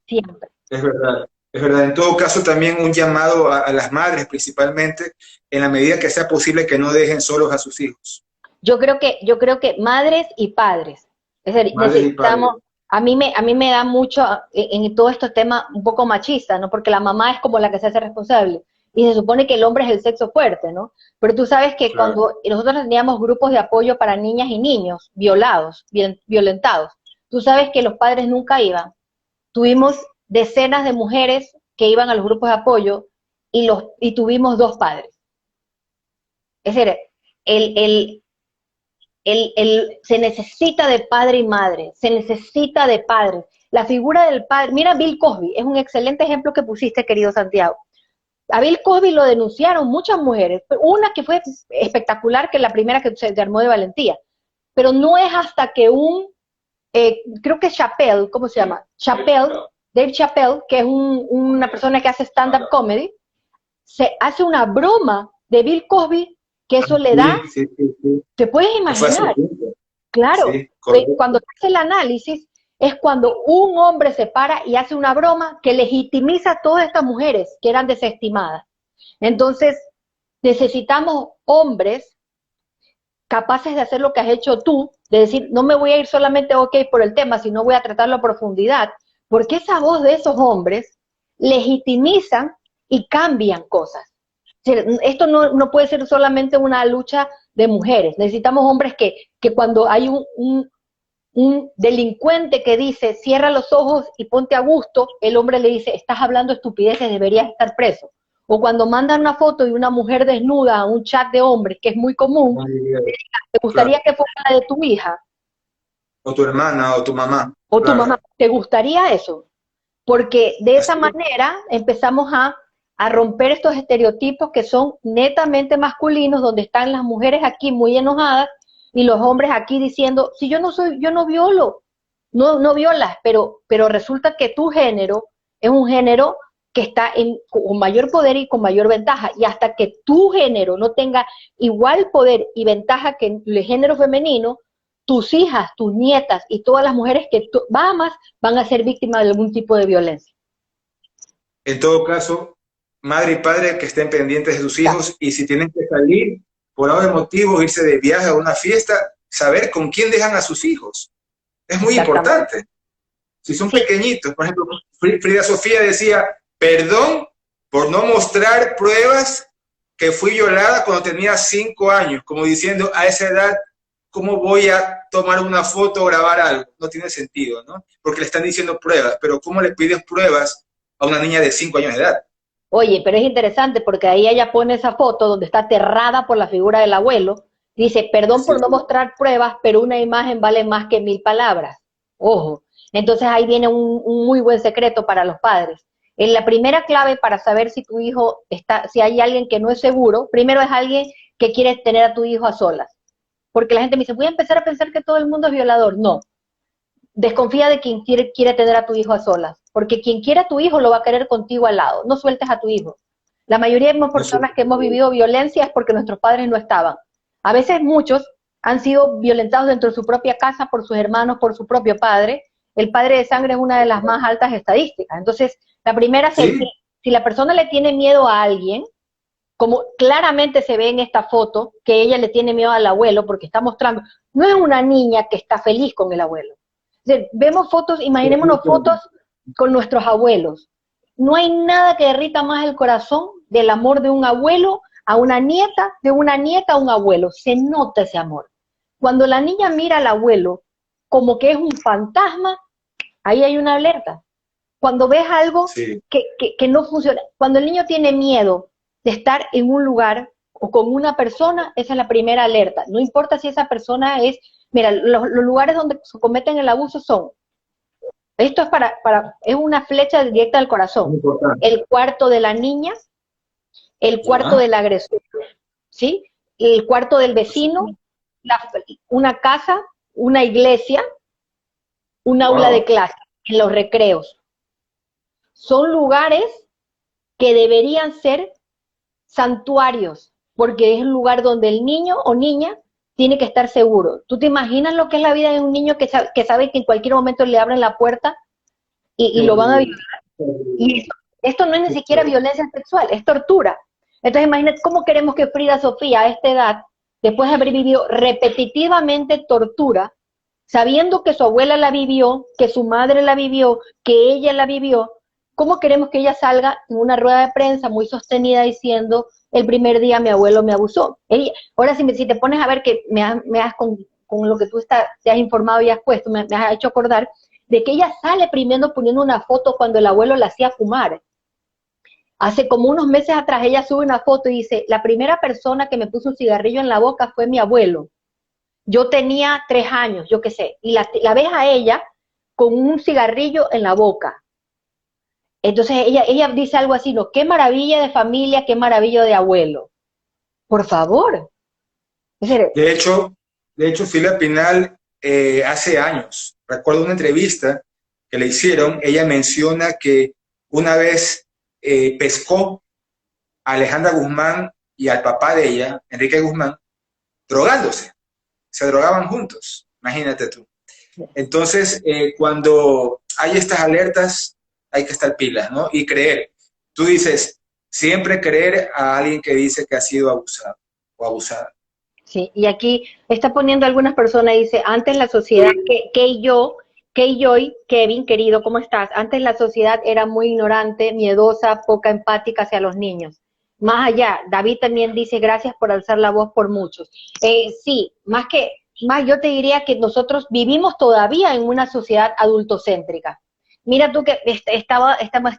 siempre. Es verdad. Es verdad, en todo caso también un llamado a las madres principalmente, en la medida que sea posible que no dejen solos a sus hijos. Yo creo que madres y padres, es decir, necesitamos, a mí me da mucho en todo este tema un poco machista, ¿no? Porque la mamá es como la que se hace responsable y se supone que el hombre es el sexo fuerte, ¿no? Pero tú sabes que cuando nosotros teníamos grupos de apoyo para niñas y niños violados, violentados, tú sabes que los padres nunca iban. Tuvimos decenas de mujeres que iban a los grupos de apoyo y tuvimos 2 padres. Es decir, se necesita de padre y madre, se necesita de padre. La figura del padre, mira Bill Cosby, es un excelente ejemplo que pusiste, querido Santiago. A Bill Cosby lo denunciaron muchas mujeres, una que fue espectacular, que es la primera que se armó de valentía, pero no es hasta que creo que Chappelle, ¿cómo se llama? Dave Chappelle, que es una persona que hace stand-up comedy, se hace una broma de Bill Cosby, que eso le da, ¿te puedes imaginar? Claro, cuando hace el análisis, es cuando un hombre se para y hace una broma que legitimiza a todas estas mujeres que eran desestimadas. Entonces, necesitamos hombres capaces de hacer lo que has hecho tú, de decir, no me voy a ir solamente por el tema, sino voy a tratarlo a profundidad, porque esa voz de esos hombres legitimizan y cambian cosas. Esto no puede ser solamente una lucha de mujeres, necesitamos hombres que cuando hay un delincuente que dice, cierra los ojos y ponte a gusto, el hombre le dice, estás hablando estupideces, deberías estar preso. O cuando mandan una foto de una mujer desnuda a un chat de hombres, que es muy común, ¿te gustaría que fuera la de tu hija? O tu hermana, o tu mamá. O tu mamá, ¿te gustaría eso? Porque de esa manera empezamos a romper estos estereotipos que son netamente masculinos, donde están las mujeres aquí muy enojadas y los hombres aquí diciendo, si yo no violo, no violas, pero resulta que tu género es un género que está con mayor poder y con mayor ventaja, y hasta que tu género no tenga igual poder y ventaja que el género femenino, tus hijas, tus nietas y todas las mujeres que tú amas van a ser víctimas de algún tipo de violencia. En todo caso, madre y padre que estén pendientes de sus hijos, y si tienen que salir por algún motivo, irse de viaje a una fiesta, saber con quién dejan a sus hijos. Es muy importante. Si son pequeñitos, por ejemplo, Frida Sofía decía, perdón por no mostrar pruebas que fui violada cuando tenía 5 años, como diciendo, a esa edad, ¿cómo voy a tomar una foto o grabar algo? No tiene sentido, ¿no? Porque le están diciendo pruebas, pero ¿cómo le pides pruebas a una niña de 5 años de edad? Oye, pero es interesante porque ahí ella pone esa foto donde está aterrada por la figura del abuelo, Dice, perdón Sí, por no mostrar pruebas, pero una imagen vale más que 1000 palabras. Ojo. Entonces ahí viene un muy buen secreto para los padres. En la primera clave para saber si tu hijo está, si hay alguien que no es seguro, primero es alguien que quiere tener a tu hijo a solas. Porque la gente me dice, voy a empezar a pensar que todo el mundo es violador. No, desconfía de quien quiere tener a tu hijo a solas, porque quien quiera a tu hijo lo va a querer contigo al lado, no sueltes a tu hijo. La mayoría de las no sé. personas que hemos vivido violencia es porque nuestros padres no estaban. A veces muchos han sido violentados dentro de su propia casa por sus hermanos, por su propio padre. El padre de sangre es una de las más altas estadísticas. Entonces, la primera sería, Sí, si la persona le tiene miedo a alguien, como claramente se ve en esta foto, que ella le tiene miedo al abuelo porque está mostrando, no es una niña que está feliz con el abuelo. O sea, vemos fotos, imaginémonos fotos con nuestros abuelos. No hay nada que derrita más el corazón del amor de un abuelo a una nieta, de una nieta a un abuelo. Se nota ese amor. Cuando la niña mira al abuelo como que es un fantasma, ahí hay una alerta. Cuando ves algo sí. que no funciona, cuando el niño tiene miedo de estar en un lugar o con una persona, esa es la primera alerta. No importa si esa persona es, mira, los lugares donde se cometen el abuso son, esto es es una flecha directa al corazón, Muy importante. el cuarto de la niña, el cuarto Ya. del agresor, ¿sí? El cuarto del vecino, Sí. la, una casa, una iglesia, un aula de Wow. clase, en los recreos. Son lugares que deberían ser santuarios, porque es un lugar donde el niño o niña tiene que estar seguro. ¿Tú te imaginas lo que es la vida de un niño que sabe que en cualquier momento le abren la puerta Qué y lo van a violar? horrible. Qué Y horrible. esto no es ni Qué siquiera feo. violencia sexual, es tortura. Entonces imagínate cómo queremos que Frida Sofía a esta edad, después de haber vivido repetitivamente tortura, sabiendo que su abuela la vivió, que su madre la vivió, que ella la vivió, ¿cómo queremos que ella salga en una rueda de prensa muy sostenida diciendo, el primer día mi abuelo me abusó? Ella, ahora si te pones a ver que me has con lo que tú te has informado y has puesto, me has hecho acordar de que ella sale primero poniendo una foto cuando el abuelo la hacía fumar. Hace como unos meses atrás ella sube una foto y dice, la primera persona que me puso un cigarrillo en la boca fue mi abuelo. Yo tenía 3 años, yo qué sé, y la ves a ella con un cigarrillo en la boca. Entonces ella dice algo así, no, qué maravilla de familia, qué maravilla de abuelo. Por favor. Es decir, De hecho, Silvia Pinal, hace años, recuerdo una entrevista que le hicieron, ella menciona que una vez pescó a Alejandra Guzmán y al papá de ella, Enrique Guzmán, drogándose. Se drogaban juntos, imagínate tú. Entonces, cuando hay estas alertas, hay que estar pilas, ¿no? Y creer. Tú dices, siempre creer a alguien que dice que ha sido abusado o abusada. sí, y aquí está poniendo algunas personas, dice, antes la sociedad, Kevin, querido, ¿cómo estás? Antes la sociedad era muy ignorante, miedosa, poca empática hacia los niños. Más allá, David también dice, gracias por alzar la voz por muchos. Sí, más yo te diría que nosotros vivimos todavía en una sociedad adultocéntrica. Mira tú que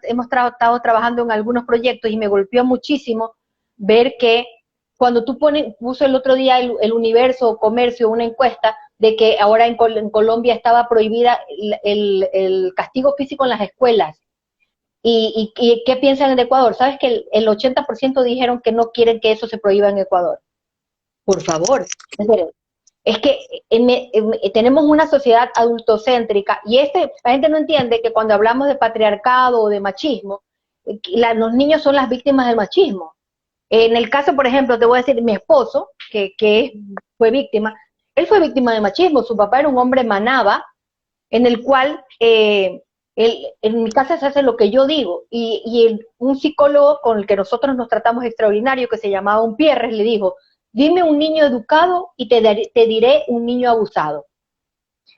hemos estado trabajando en algunos proyectos y me golpeó muchísimo ver que cuando puso el otro día el Universo o Comercio una encuesta de que ahora en Colombia estaba prohibida el castigo físico en las escuelas. ¿Y qué piensan en Ecuador? ¿Sabes que el 80% dijeron que no quieren que eso se prohíba en Ecuador? Por favor. Es que tenemos una sociedad adultocéntrica y la gente no entiende que cuando hablamos de patriarcado o de machismo, los niños son las víctimas del machismo. En el caso, por ejemplo, te voy a decir, mi esposo, fue víctima, él fue víctima de machismo, su papá era un hombre manaba, en el cual en mi casa se hace lo que yo digo, un psicólogo con el que nosotros nos tratamos extraordinario, que se llamaba un Pierres, le dijo, dime un niño educado y te diré un niño abusado.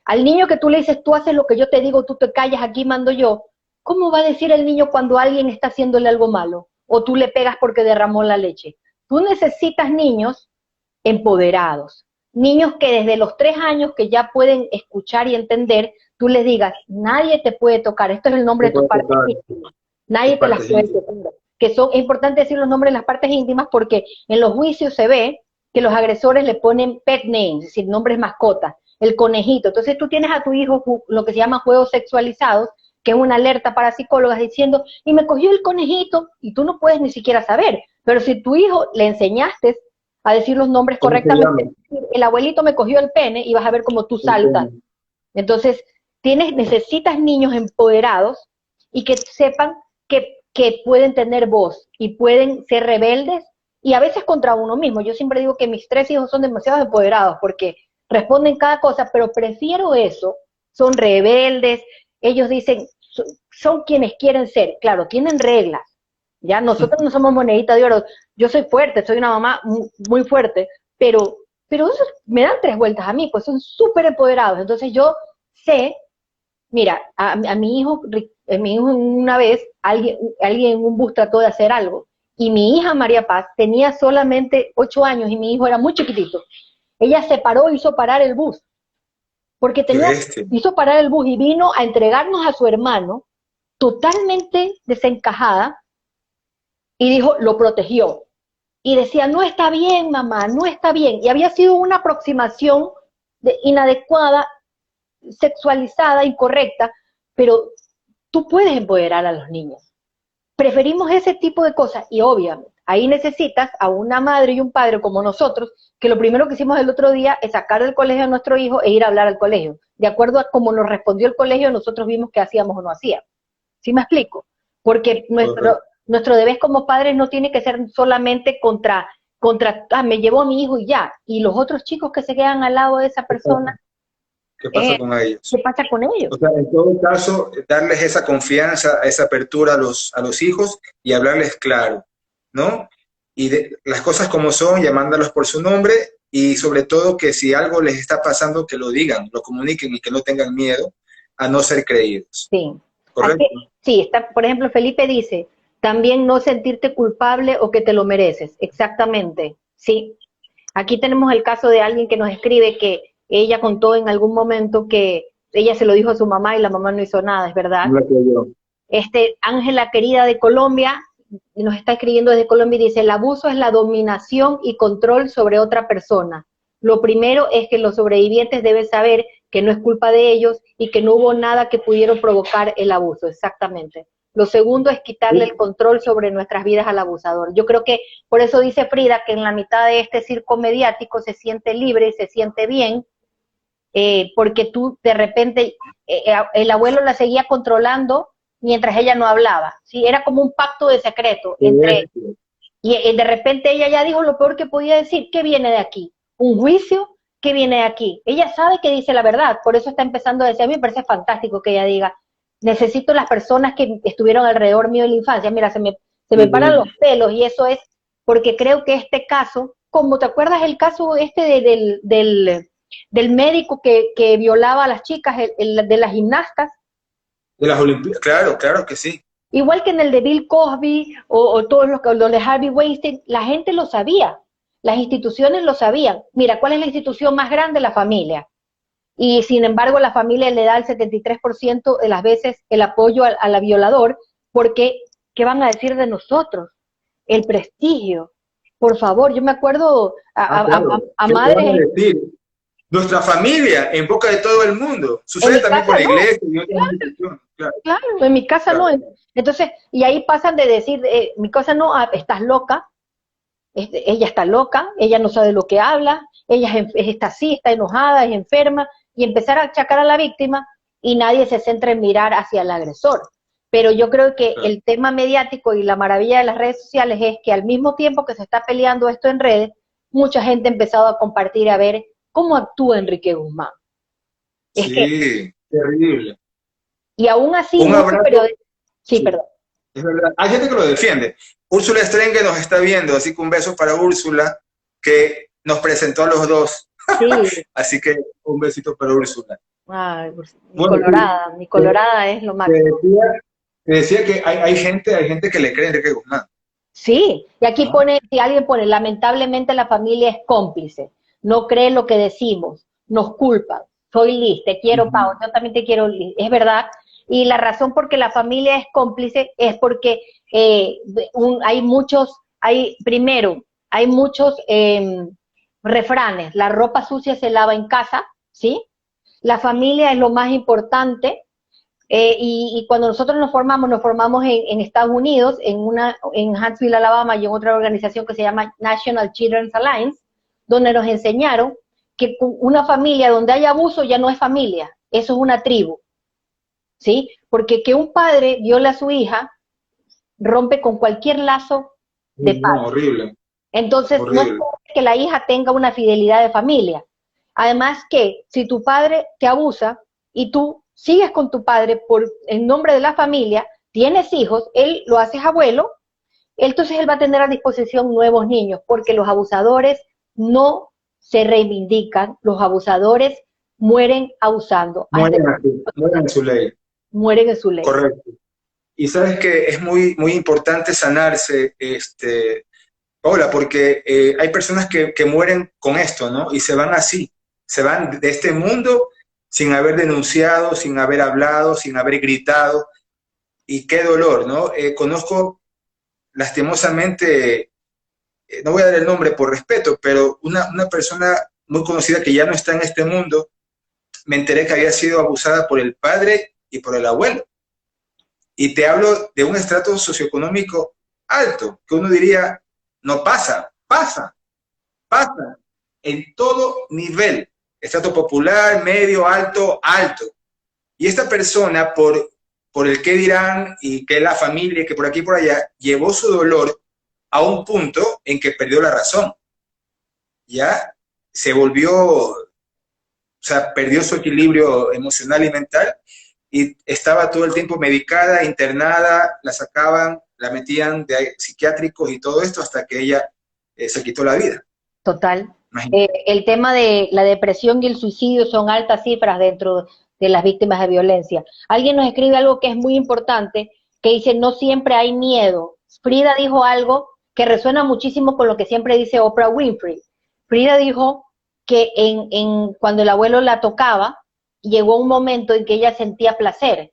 Al niño que tú le dices, tú haces lo que yo te digo, tú te callas, aquí mando yo, ¿cómo va a decir el niño cuando alguien está haciéndole algo malo? O tú le pegas porque derramó la leche. Tú necesitas niños empoderados, niños que desde los 3 años que ya pueden escuchar y entender, tú les digas, nadie te puede tocar, esto es el nombre Te de tus puede partes tocar íntimas, tus nadie te las partes puede íntimas. tocar. Es importante decir los nombres de las partes íntimas porque en los juicios se ve que los agresores le ponen pet names, es decir, nombres mascotas, el conejito. Entonces tú tienes a tu hijo lo que se llama juegos sexualizados, que es una alerta para psicólogas diciendo, y me cogió el conejito, y tú no puedes ni siquiera saber. Pero si tu hijo le enseñaste a decir los nombres correctamente, el abuelito me cogió el pene, y vas a ver cómo tú saltas. Entonces, necesitas niños empoderados y que sepan que pueden tener voz y pueden ser rebeldes y a veces contra uno mismo. Yo siempre digo que mis 3 hijos son demasiado empoderados porque responden cada cosa, pero prefiero eso. Son rebeldes, ellos dicen, son quienes quieren ser. Claro, tienen reglas. Ya nosotros no somos monedita de oro. Yo soy fuerte, soy una mamá muy fuerte, pero eso me dan 3 vueltas a mí, pues son súper empoderados. Entonces yo sé, mira, a mi hijo una vez, alguien en un bus trató de hacer algo, y mi hija María Paz tenía solamente 8 años y mi hijo era muy chiquitito. Ella se paró, hizo parar el bus, porque hizo parar el bus y vino a entregarnos a su hermano, totalmente desencajada, y dijo, lo protegió. Y decía, no está bien, mamá, no está bien. Y había sido una aproximación inadecuada, sexualizada, incorrecta, pero tú puedes empoderar a los niños. Preferimos ese tipo de cosas y obviamente ahí necesitas a una madre y un padre como nosotros, que lo primero que hicimos el otro día es sacar del colegio a nuestro hijo e ir a hablar al colegio. De acuerdo a cómo nos respondió el colegio, nosotros vimos qué hacíamos o no hacíamos. ¿Sí me explico? Porque nuestro deber como padres no tiene que ser solamente contra me llevó a mi hijo y ya, y los otros chicos que se quedan al lado de esa persona, ¿qué pasa con ellos? ¿Qué pasa con ellos? O sea, en todo caso, darles esa confianza, esa apertura a los hijos y hablarles claro, ¿no? Y las cosas como son, llamándolos por su nombre y sobre todo que si algo les está pasando, que lo digan, lo comuniquen y que no tengan miedo a no ser creídos. Sí. ¿Correcto? Sí, por ejemplo, Felipe dice, también no sentirte culpable o que te lo mereces. Exactamente, sí. Aquí tenemos el caso de alguien que nos escribe que ella contó en algún momento que ella se lo dijo a su mamá y la mamá no hizo nada, es verdad. Ángela querida de Colombia, nos está escribiendo desde Colombia y dice, el abuso es la dominación y control sobre otra persona. Lo primero es que los sobrevivientes deben saber que no es culpa de ellos y que no hubo nada que pudieron provocar el abuso, exactamente. Lo segundo es quitarle el control sobre nuestras vidas al abusador. Yo creo que por eso dice Frida que en la mitad de este circo mediático se siente libre, se siente bien, porque tú de repente, el abuelo la seguía controlando mientras ella no hablaba, ¿sí? Era como un pacto de secreto entre ellos. Y de repente ella ya dijo lo peor que podía decir. ¿Qué viene de aquí? ¿Un juicio? ¿Qué viene de aquí? Ella sabe que dice la verdad, por eso está empezando a decir, a mí me parece fantástico que ella diga, necesito las personas que estuvieron alrededor mío en la infancia, mira, se me paran los pelos, y eso es porque creo que este caso, como te acuerdas el caso del médico que violaba a las chicas, de las gimnastas. De las Olimpiadas, claro, claro que sí. Igual que en el de Bill Cosby o todos los de Harvey Weinstein, la gente lo sabía, las instituciones lo sabían. Mira, ¿cuál es la institución más grande? La familia. Y sin embargo la familia le da el 73% de las veces el apoyo al violador, porque ¿qué van a decir de nosotros? El prestigio. Por favor, yo me acuerdo a madres... Nuestra familia en boca de todo el mundo. Sucede también con la iglesia y otras instituciones. Claro, en mi casa no. Entonces, y ahí pasan de decir, mi casa no, estás loca, ella está loca, ella no sabe lo que habla, ella está así, está enojada, es enferma, y empezar a achacar a la víctima y nadie se centra en mirar hacia el agresor. Pero yo creo que el tema mediático y la maravilla de las redes sociales es que al mismo tiempo que se está peleando esto en redes, mucha gente ha empezado a compartir, a ver cómo actúa Enrique Guzmán. Sí, terrible. Y aún así, sí, perdón. Es verdad, hay gente que lo defiende. Úrsula Strengue nos está viendo, así que un beso para Úrsula, que nos presentó a los dos. Sí. Así que un besito para Úrsula. Ay, mi colorada es lo máximo. Te decía que hay gente que le cree a Enrique Guzmán. Sí, y aquí si alguien pone, lamentablemente la familia es cómplice, no cree lo que decimos, nos culpan. Soy Liz, te quiero, Pau, yo también te quiero, Liz. Es verdad. Y la razón por que la familia es cómplice es porque hay muchos refranes, la ropa sucia se lava en casa, ¿sí? La familia es lo más importante, y cuando nosotros nos formamos en Estados Unidos, en Huntsville, Alabama, y en otra organización que se llama National Children's Alliance, donde nos enseñaron que una familia donde hay abuso ya no es familia, eso es una tribu, ¿sí? Porque que un padre viole a su hija rompe con cualquier lazo de padre. No, horrible. Entonces, Horrible. no es que la hija tenga una fidelidad de familia. Además que si tu padre te abusa y tú sigues con tu padre en nombre de la familia, tienes hijos, él lo haces abuelo, entonces él va a tener a disposición nuevos niños, porque los abusadores no se reivindican, los abusadores mueren abusando. Mueren así, mueren en su ley. Mueren en su ley. Correcto. Y sabes que es muy, muy importante sanarse, Paula, porque hay personas que mueren con esto, ¿no? Y se van así, se van de este mundo sin haber denunciado, sin haber hablado, sin haber gritado. Y qué dolor, ¿no? Conozco lastimosamente, no voy a dar el nombre por respeto, pero una persona muy conocida que ya no está en este mundo, me enteré que había sido abusada por el padre y por el abuelo. Y te hablo de un estrato socioeconómico alto, que uno diría, no pasa, pasa en todo nivel, estrato popular, medio, alto, alto. Y esta persona, por el qué dirán y que la familia, que por aquí y por allá, llevó su dolor a un punto en que perdió la razón. Ya se volvió, o sea, perdió su equilibrio emocional y mental y estaba todo el tiempo medicada, internada, la sacaban, la metían de psiquiátricos y todo esto hasta que ella se quitó la vida. Total. El tema de la depresión y el suicidio son altas cifras dentro de las víctimas de violencia. Alguien nos escribe algo que es muy importante, que dice, no siempre hay miedo. Frida dijo algo que resuena muchísimo con lo que siempre dice Oprah Winfrey. Frida dijo que cuando el abuelo la tocaba, llegó un momento en que ella sentía placer.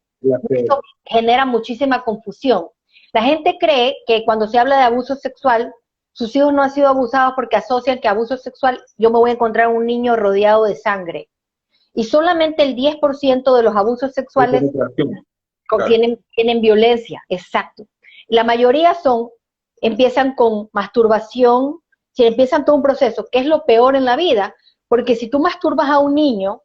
Esto genera muchísima confusión. La gente cree que cuando se habla de abuso sexual, sus hijos no han sido abusados porque asocian que abuso sexual, yo me voy a encontrar un niño rodeado de sangre. Y solamente el 10% de los abusos sexuales tienen violencia, exacto. La mayoría empiezan con masturbación, empiezan todo un proceso, que es lo peor en la vida, porque si tú masturbas a un niño,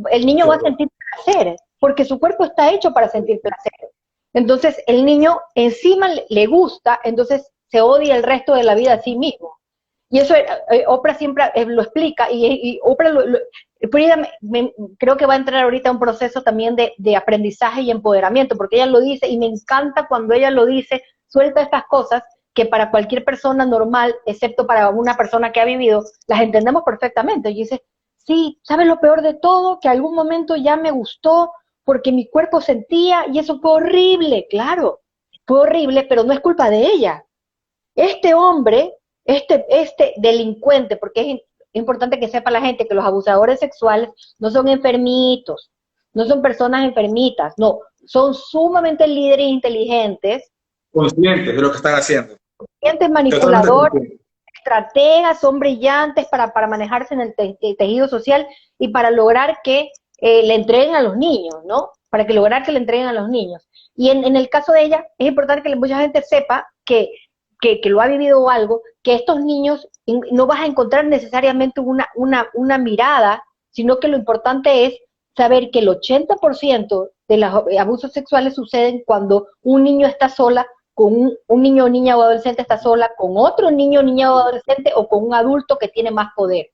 el niño va a sentir placer, porque su cuerpo está hecho para sentir placer. Entonces, el niño encima le gusta, entonces se odia el resto de la vida a sí mismo. Y eso Oprah siempre lo explica, y Oprah creo que va a entrar ahorita un proceso también de aprendizaje y empoderamiento, porque ella lo dice, y me encanta cuando ella lo dice, suelta estas cosas que para cualquier persona normal, excepto para una persona que ha vivido, las entendemos perfectamente. Y dice, sí, ¿sabes lo peor de todo? Que algún momento ya me gustó porque mi cuerpo sentía y eso fue horrible, claro, fue horrible, pero no es culpa de ella. Este hombre, este delincuente, porque es importante que sepa la gente que los abusadores sexuales no son enfermitos, no son personas enfermitas, no, son sumamente líderes inteligentes. Conscientes de lo que están haciendo. Conscientes, manipuladores, estrategas, son brillantes para manejarse en el tejido social y para lograr que le entreguen a los niños, ¿no? Para lograr que le entreguen a los niños. Y en el caso de ella, es importante que mucha gente sepa que lo ha vivido o algo, que estos niños no vas a encontrar necesariamente una mirada, sino que lo importante es saber que el 80% de los abusos sexuales suceden cuando un niño está sola, con un niño o niña o adolescente está sola, con otro niño o niña o adolescente o con un adulto que tiene más poder.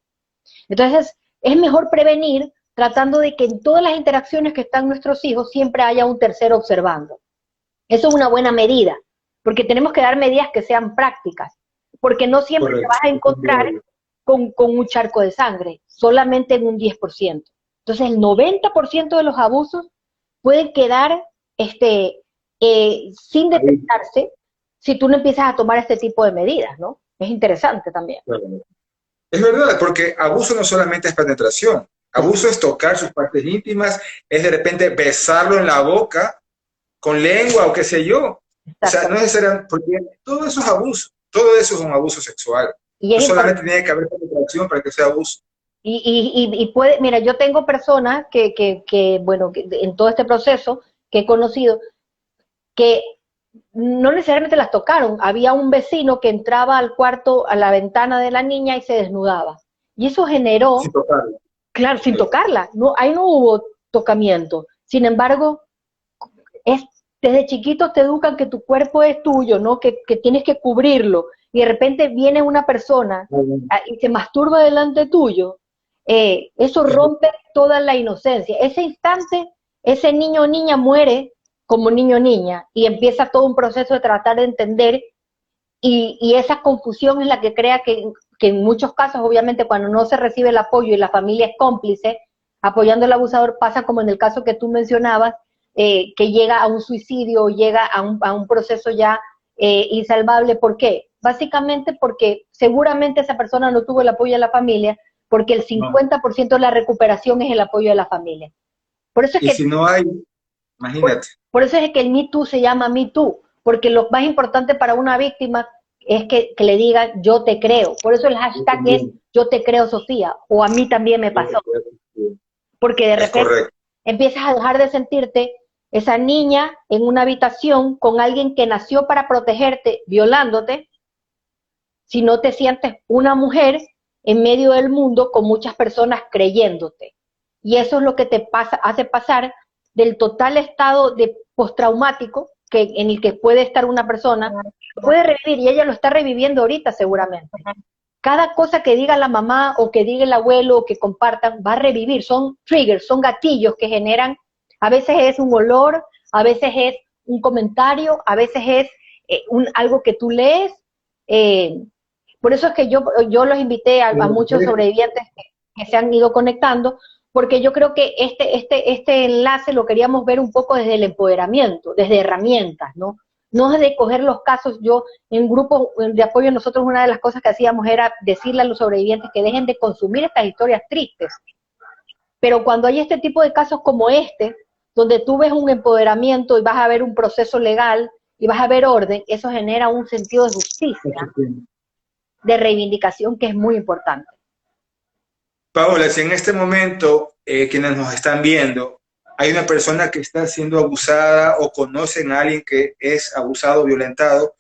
Entonces, es mejor prevenir tratando de que en todas las interacciones que están nuestros hijos siempre haya un tercero observando. Eso es una buena medida, porque tenemos que dar medidas que sean prácticas, porque no siempre te vas a encontrar con un charco de sangre, solamente en un 10%. Entonces, el 90% de los abusos pueden quedar sin detectarse si tú no empiezas a tomar este tipo de medidas, ¿no? Es interesante también. Es verdad, porque abuso no solamente es penetración, abuso es tocar sus partes íntimas, es de repente besarlo en la boca, con lengua o qué sé yo. O sea, no necesariamente, porque todo eso es abuso, todo eso es un abuso sexual. Y no solamente tiene que haber penetración, justificación para que sea abuso. Y puede, mira, yo tengo personas bueno, que en todo este proceso que he conocido, que no necesariamente las tocaron. Había un vecino que entraba al cuarto, a la ventana de la niña y se desnudaba. Y eso generó, Sin tocarlo. claro, sin tocarla, no, ahí no hubo tocamiento. Sin embargo, es, desde chiquitos te educan que tu cuerpo es tuyo, ¿no? Que tienes que cubrirlo. Y de repente viene una persona y se masturba delante tuyo. Eso rompe toda la inocencia. Ese instante, ese niño o niña muere como niño o niña y empieza todo un proceso de tratar de entender y esa confusión es la que crea que en muchos casos, obviamente, cuando no se recibe el apoyo y la familia es cómplice, apoyando al abusador, pasa como en el caso que tú mencionabas, que llega a un suicidio o llega a un proceso ya insalvable. ¿Por qué? Básicamente porque seguramente esa persona no tuvo el apoyo de la familia, porque el 50% de la recuperación es el apoyo de la familia. Por eso es Y que, si no hay, imagínate. por eso es que el Me Too se llama Me Too, porque lo más importante para una víctima es que le digan yo te creo. Por eso el hashtag es yo te creo, Sofía, o a mí también me pasó. Porque de repente empiezas a dejar de sentirte esa niña en una habitación con alguien que nació para protegerte, violándote, si no te sientes una mujer en medio del mundo con muchas personas creyéndote. Y eso es lo que te hace pasar del total estado de postraumático en el que puede estar una persona, puede revivir, y ella lo está reviviendo ahorita seguramente. Cada cosa que diga la mamá o que diga el abuelo o que compartan va a revivir, son triggers, son gatillos que generan, a veces es un olor, a veces es un comentario, a veces es algo que tú lees. Por eso es que yo los invité a muchos sobrevivientes que se han ido conectando, porque yo creo que este enlace lo queríamos ver un poco desde el empoderamiento, desde herramientas, ¿no? No es de coger los casos. Yo, en grupos de apoyo, nosotros una de las cosas que hacíamos era decirle a los sobrevivientes que dejen de consumir estas historias tristes. Pero cuando hay este tipo de casos como este, donde tú ves un empoderamiento y vas a ver un proceso legal y vas a ver orden, eso genera un sentido de justicia, de reivindicación, que es muy importante. Paola, si en este momento quienes nos están viendo, hay una persona que está siendo abusada o conocen a alguien que es abusado o violentado,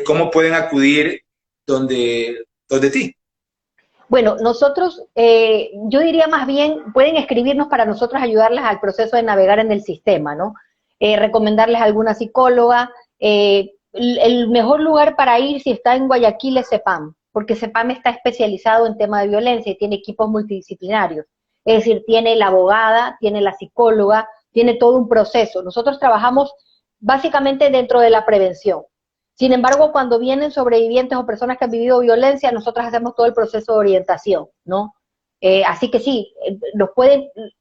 ¿cómo pueden acudir donde ti? Bueno, nosotros, yo diría más bien, pueden escribirnos para nosotros ayudarles al proceso de navegar en el sistema, ¿no? Recomendarles a alguna psicóloga. El mejor lugar para ir si está en Guayaquil es CEPAM, porque CEPAM está especializado en tema de violencia y tiene equipos multidisciplinarios. Es decir, tiene la abogada, tiene la psicóloga, tiene todo un proceso. Nosotros trabajamos básicamente dentro de la prevención. Sin embargo, cuando vienen sobrevivientes o personas que han vivido violencia, nosotros hacemos todo el proceso de orientación, ¿no? Así que sí,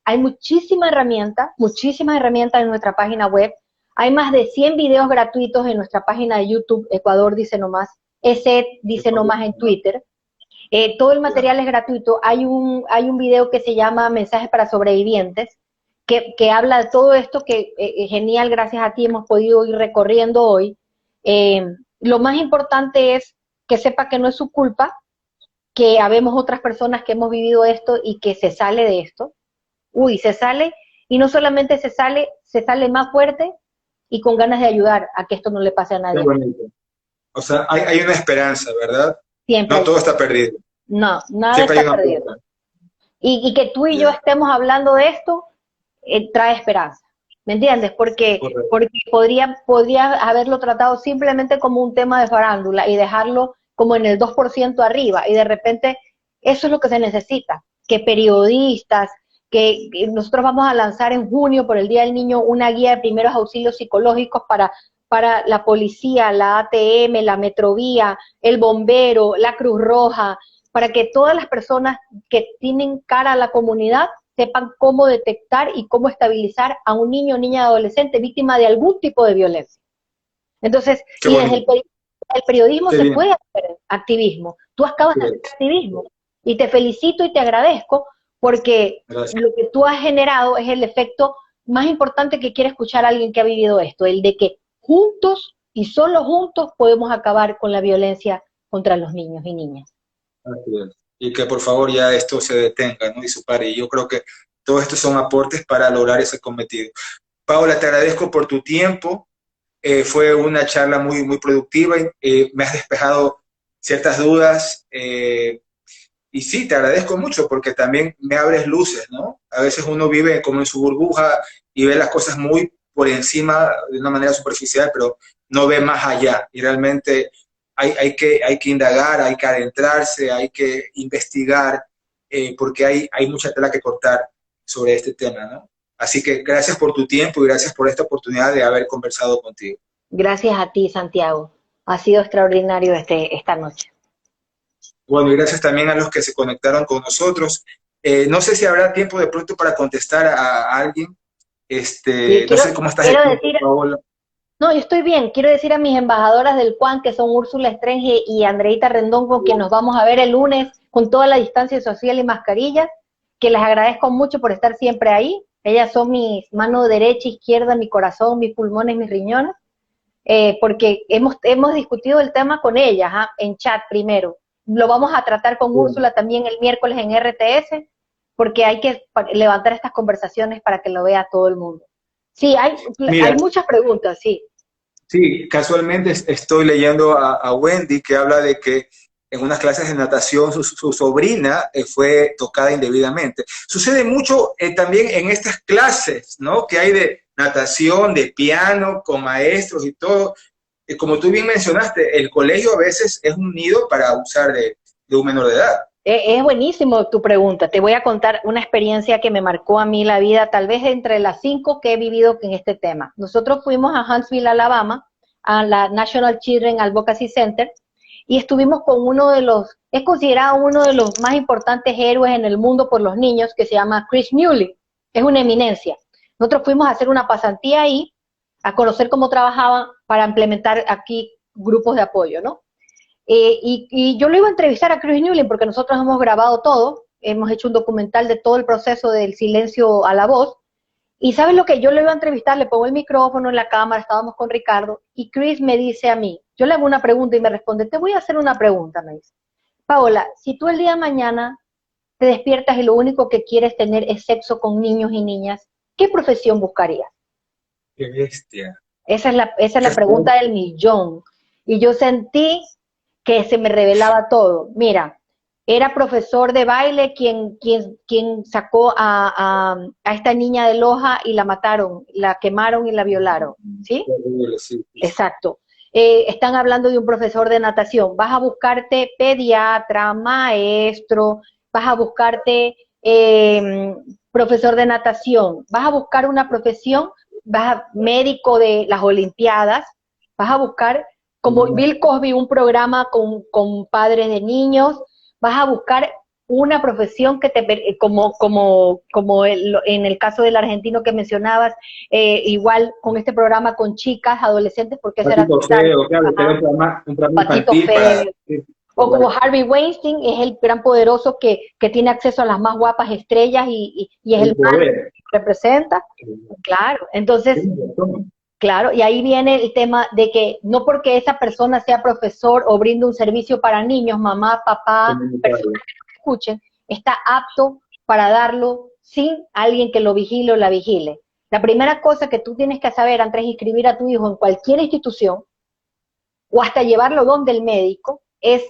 hay muchísimas herramientas en nuestra página web. Hay más de 100 videos gratuitos en nuestra página de YouTube, Ecuador Dice No Más, ESET Dice No Más en Twitter. Todo el material es gratuito. Hay un video que se llama Mensajes para Sobrevivientes, que habla de todo esto que genial, gracias a ti hemos podido ir recorriendo hoy. Lo más importante es que sepa que no es su culpa, que habemos otras personas que hemos vivido esto y que se sale de esto. Se sale, y no solamente se sale más fuerte y con ganas de ayudar a que esto no le pase a nadie. O sea, hay una esperanza, ¿verdad? Siempre. No todo está perdido. No, nada está perdido. Y que tú y yo estemos hablando de esto trae esperanza. ¿Me entiendes? Porque podría haberlo tratado simplemente como un tema de farándula y dejarlo como en el 2% arriba. Y de repente eso es lo que se necesita. Que periodistas, que nosotros vamos a lanzar en junio por el Día del Niño una guía de primeros auxilios psicológicos para la policía, la ATM, la Metrovía, el bombero, la Cruz Roja, para que todas las personas que tienen cara a la comunidad sepan cómo detectar y cómo estabilizar a un niño o niña adolescente víctima de algún tipo de violencia. Entonces, y desde el periodismo se puede hacer activismo. Tú acabas de hacer activismo y te felicito y te agradezco porque lo que tú has generado es el efecto más importante que quiere escuchar alguien que ha vivido esto, el de que juntos y solo juntos podemos acabar con la violencia contra los niños y niñas. Así es. y que por favor ya esto se detenga, ¿no? Y se pare. Y yo creo que todos estos son aportes para lograr ese cometido. Paola, te agradezco por tu tiempo. Fue una charla muy, muy productiva. Me has despejado ciertas dudas. Y sí, te agradezco mucho porque también me abres luces, ¿no? A veces uno vive como en su burbuja y ve las cosas muy por encima de una manera superficial, pero no ve más allá. Y realmente hay que indagar, hay que adentrarse, hay que investigar, porque hay mucha tela que cortar sobre este tema, ¿no? Así que gracias por tu tiempo y gracias por esta oportunidad de haber conversado contigo. Gracias a ti, Santiago. Ha sido extraordinario esta noche. Bueno, y gracias también a los que se conectaron con nosotros. No sé si habrá tiempo de pronto para contestar a alguien. Y No sé cómo estás de tiempo, Paola. no, yo estoy bien. Quiero decir a mis embajadoras del CUAN, que son Úrsula Estrenge y Andreita Rendón, con quien nos vamos a ver el lunes con toda la distancia social y mascarillas, que les agradezco mucho por estar siempre ahí. Ellas son mis manos derecha, izquierda, mi corazón, mis pulmones, mis riñones, porque hemos discutido el tema con ellas, en chat primero. Lo vamos a tratar con Úrsula también el miércoles en RTS, porque hay que levantar estas conversaciones para que lo vea todo el mundo. Sí, Mira, hay muchas preguntas, sí. sí, casualmente estoy leyendo a Wendy que habla de que en unas clases de natación su sobrina fue tocada indebidamente. Sucede mucho también en estas clases, ¿no? Que hay de natación, de piano, con maestros y todo. Como tú bien mencionaste, el colegio a veces es un nido para abusar de un menor de edad. Es buenísimo tu pregunta. Te voy a contar una experiencia que me marcó a mí la vida, tal vez entre las 5 que he vivido en este tema. Nosotros fuimos a Huntsville, Alabama, a la National Children Advocacy Center, y estuvimos con es considerado uno de los más importantes héroes en el mundo por los niños, que se llama Chris Mullin. Es una eminencia. Nosotros fuimos a hacer una pasantía ahí, a conocer cómo trabajaban para implementar aquí grupos de apoyo, ¿no? Y yo lo iba a entrevistar a Chris Mullin porque nosotros hemos grabado todo, hemos hecho un documental de todo el proceso del silencio a la voz, y ¿sabes lo que? Yo lo iba a entrevistar, le pongo el micrófono en la cámara, estábamos con Ricardo, y Chris me dice a mí, yo le hago una pregunta y me responde, te voy a hacer una pregunta, me dice. Paola, si tú el día de mañana te despiertas y lo único que quieres tener es sexo con niños y niñas, ¿qué profesión buscarías? Qué bestia. Esa es la pregunta del millón. Y yo sentí que se me revelaba todo. Mira, era profesor de baile quien sacó a esta niña de Loja y la mataron, la quemaron y la violaron, ¿sí? Sí. Exacto. Están hablando de un profesor de natación. Vas a buscarte pediatra, maestro, vas a buscarte profesor de natación, vas a buscar una profesión, médico de las Olimpiadas, vas a buscar, como Bill Cosby, un programa con padres de niños, vas a buscar una profesión que como en el caso del argentino que mencionabas, igual con este programa con chicas, adolescentes, porque ese era Patito Feo, claro, un programa Patito infantil para... Feo. O como Harvey Weinstein, es el gran poderoso que tiene acceso a las más guapas estrellas y es el mal que representa. Claro, entonces, claro, y ahí viene el tema de que no porque esa persona sea profesor o brinde un servicio para niños, mamá, papá, personas que lo escuchen, está apto para darlo sin alguien que lo vigile o la vigile. La primera cosa que tú tienes que saber antes de inscribir a tu hijo en cualquier institución o hasta llevarlo donde el médico es: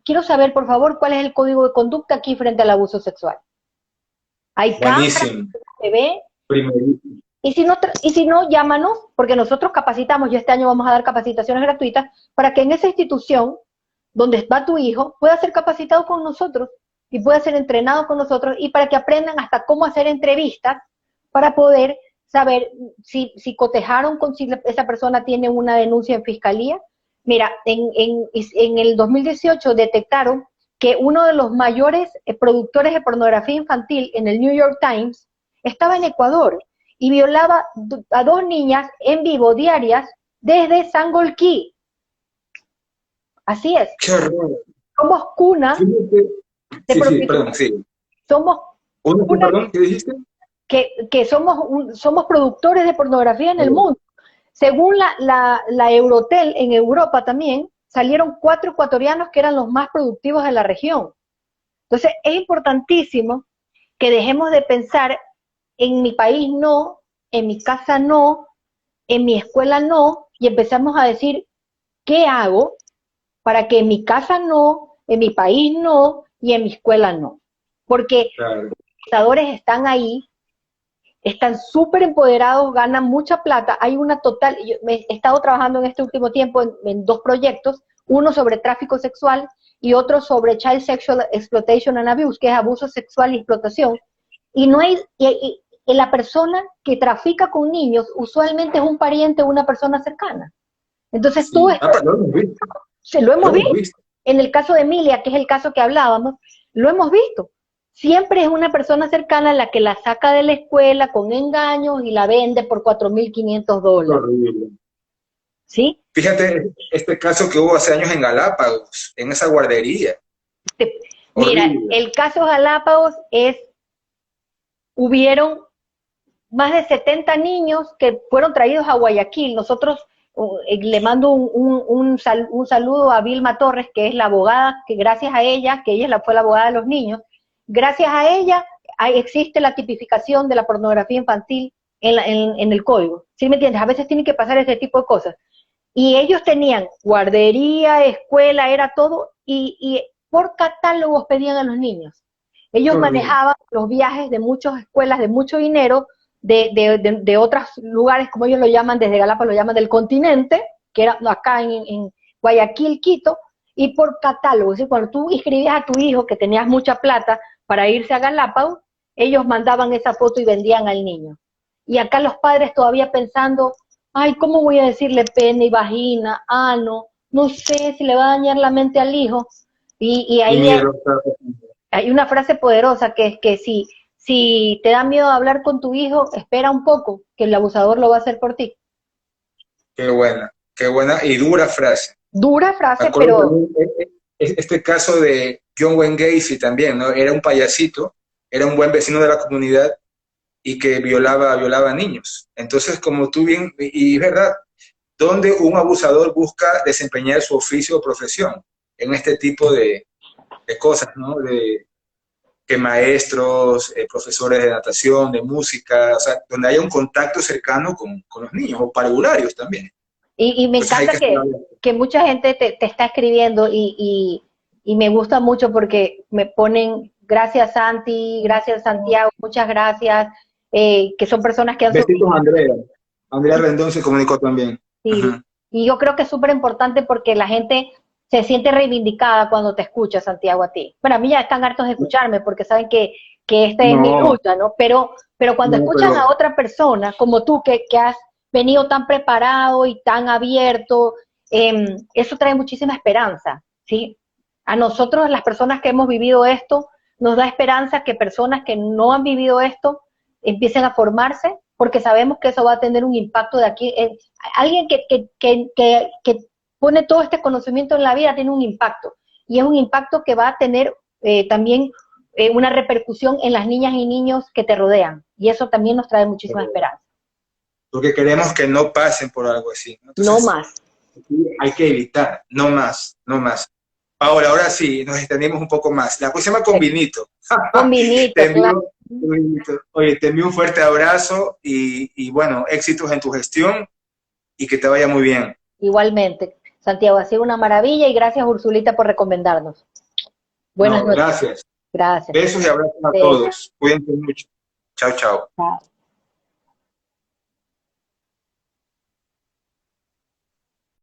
quiero saber, por favor, cuál es el código de conducta aquí frente al abuso sexual. Hay cámaras, se ve. Y si no, llámanos, porque nosotros capacitamos, y este año vamos a dar capacitaciones gratuitas, para que en esa institución donde va tu hijo pueda ser capacitado con nosotros y pueda ser entrenado con nosotros, y para que aprendan hasta cómo hacer entrevistas para poder saber si cotejaron con si esa persona tiene una denuncia en fiscalía. Mira, en el 2018 detectaron que uno de los mayores productores de pornografía infantil en el New York Times estaba en Ecuador y violaba a 2 niñas en vivo diarias desde Sangolquí. Así es. Qué horror. Somos cuna de perdón, sí. Somos perdón, ¿qué dijiste? Que somos productores de pornografía en el mundo. Según la Eurotel en Europa también, salieron 4 ecuatorianos que eran los más productivos de la región. Entonces, es importantísimo que dejemos de pensar en mi país no, en mi casa no, en mi escuela no, y empezamos a decir, ¿qué hago para que en mi casa no, en mi país no, y en mi escuela no? Porque Claro. los educadores están ahí, están súper empoderados, ganan mucha plata. Hay una total, yo he estado trabajando en este último tiempo en 2 proyectos, uno sobre tráfico sexual y otro sobre Child Sexual Exploitation and Abuse, que es abuso sexual y explotación. Y no hay, y la persona que trafica con niños usualmente es un pariente o una persona cercana. Entonces Sí. tú estás, Lo hemos visto. se lo hemos visto. En el caso de Emilia, que es el caso que hablábamos, lo hemos visto. Siempre es una persona cercana la que la saca de la escuela con engaños y la vende por $4.500. Horrible. ¿Sí? Fíjate este caso que hubo hace años en Galápagos, en esa guardería. Mira, Horrible. el caso Galápagos hubieron más de 70 niños que fueron traídos a Guayaquil. Nosotros le mando un saludo a Vilma Torres, que es la abogada, que gracias a ella, que ella fue la abogada de los niños, gracias a ella existe la tipificación de la pornografía infantil en el código. ¿Sí me entiendes? A veces tienen que pasar ese tipo de cosas. Y ellos tenían guardería, escuela, era todo, y por catálogos pedían a los niños. Ellos manejaban los viajes de muchas escuelas, de mucho dinero, de otros lugares, como ellos lo llaman, desde Galápagos lo llaman del continente, que era acá en Guayaquil, Quito, y por catálogo. ¿Sí? Cuando tú inscribías a tu hijo, que tenías mucha plata para irse a Galápagos, ellos mandaban esa foto y vendían al niño. Y acá los padres todavía pensando, ay, ¿cómo voy a decirle pene y vagina, ano? No sé si le va a dañar la mente al hijo. Y ahí hay una frase poderosa que es que si te da miedo hablar con tu hijo, espera un poco, que el abusador lo va a hacer por ti. Qué buena y dura frase. Dura frase, pero... Este caso de John Wayne Gacy también, ¿no? Era un payasito, era un buen vecino de la comunidad y que violaba a niños. Entonces, como tú bien, y es verdad, ¿dónde un abusador busca desempeñar su oficio o profesión? En este tipo de cosas, ¿no? Que maestros, profesores de natación, de música, o sea, donde haya un contacto cercano con los niños, o parvularios también. Y me Entonces, encanta que mucha gente te está escribiendo y me gusta mucho porque me ponen gracias Santi, gracias Santiago, muchas gracias, que son personas que han... Besitos a Andrea. Andrea Rendón se comunicó también. Sí, y yo creo que es súper importante porque la gente se siente reivindicada cuando te escucha, Santiago, a ti. Bueno, a mí ya están hartos de escucharme porque saben que esta es mi lucha, ¿no? Pero cuando escuchan a otra persona, como tú, que has venido tan preparado y tan abierto, eso trae muchísima esperanza, ¿sí? A nosotros, las personas que hemos vivido esto, nos da esperanza que personas que no han vivido esto empiecen a formarse, porque sabemos que eso va a tener un impacto de aquí. Alguien que pone todo este conocimiento en la vida tiene un impacto, y es un impacto que va a tener también una repercusión en las niñas y niños que te rodean, y eso también nos trae muchísima esperanza. Porque queremos que no pasen por algo así. Entonces, no más. Hay que evitar, no más, no más. Ahora sí, nos extendimos un poco más. La próxima con vinito. Con vinito, claro. Oye, te envío un fuerte abrazo y bueno, éxitos en tu gestión y que te vaya muy bien. Igualmente. Santiago, ha sido una maravilla y gracias, Ursulita, por recomendarnos. Buenas noches. Gracias. Gracias. Besos y abrazos a todos. Cuídense mucho. Chao, chao. Chao.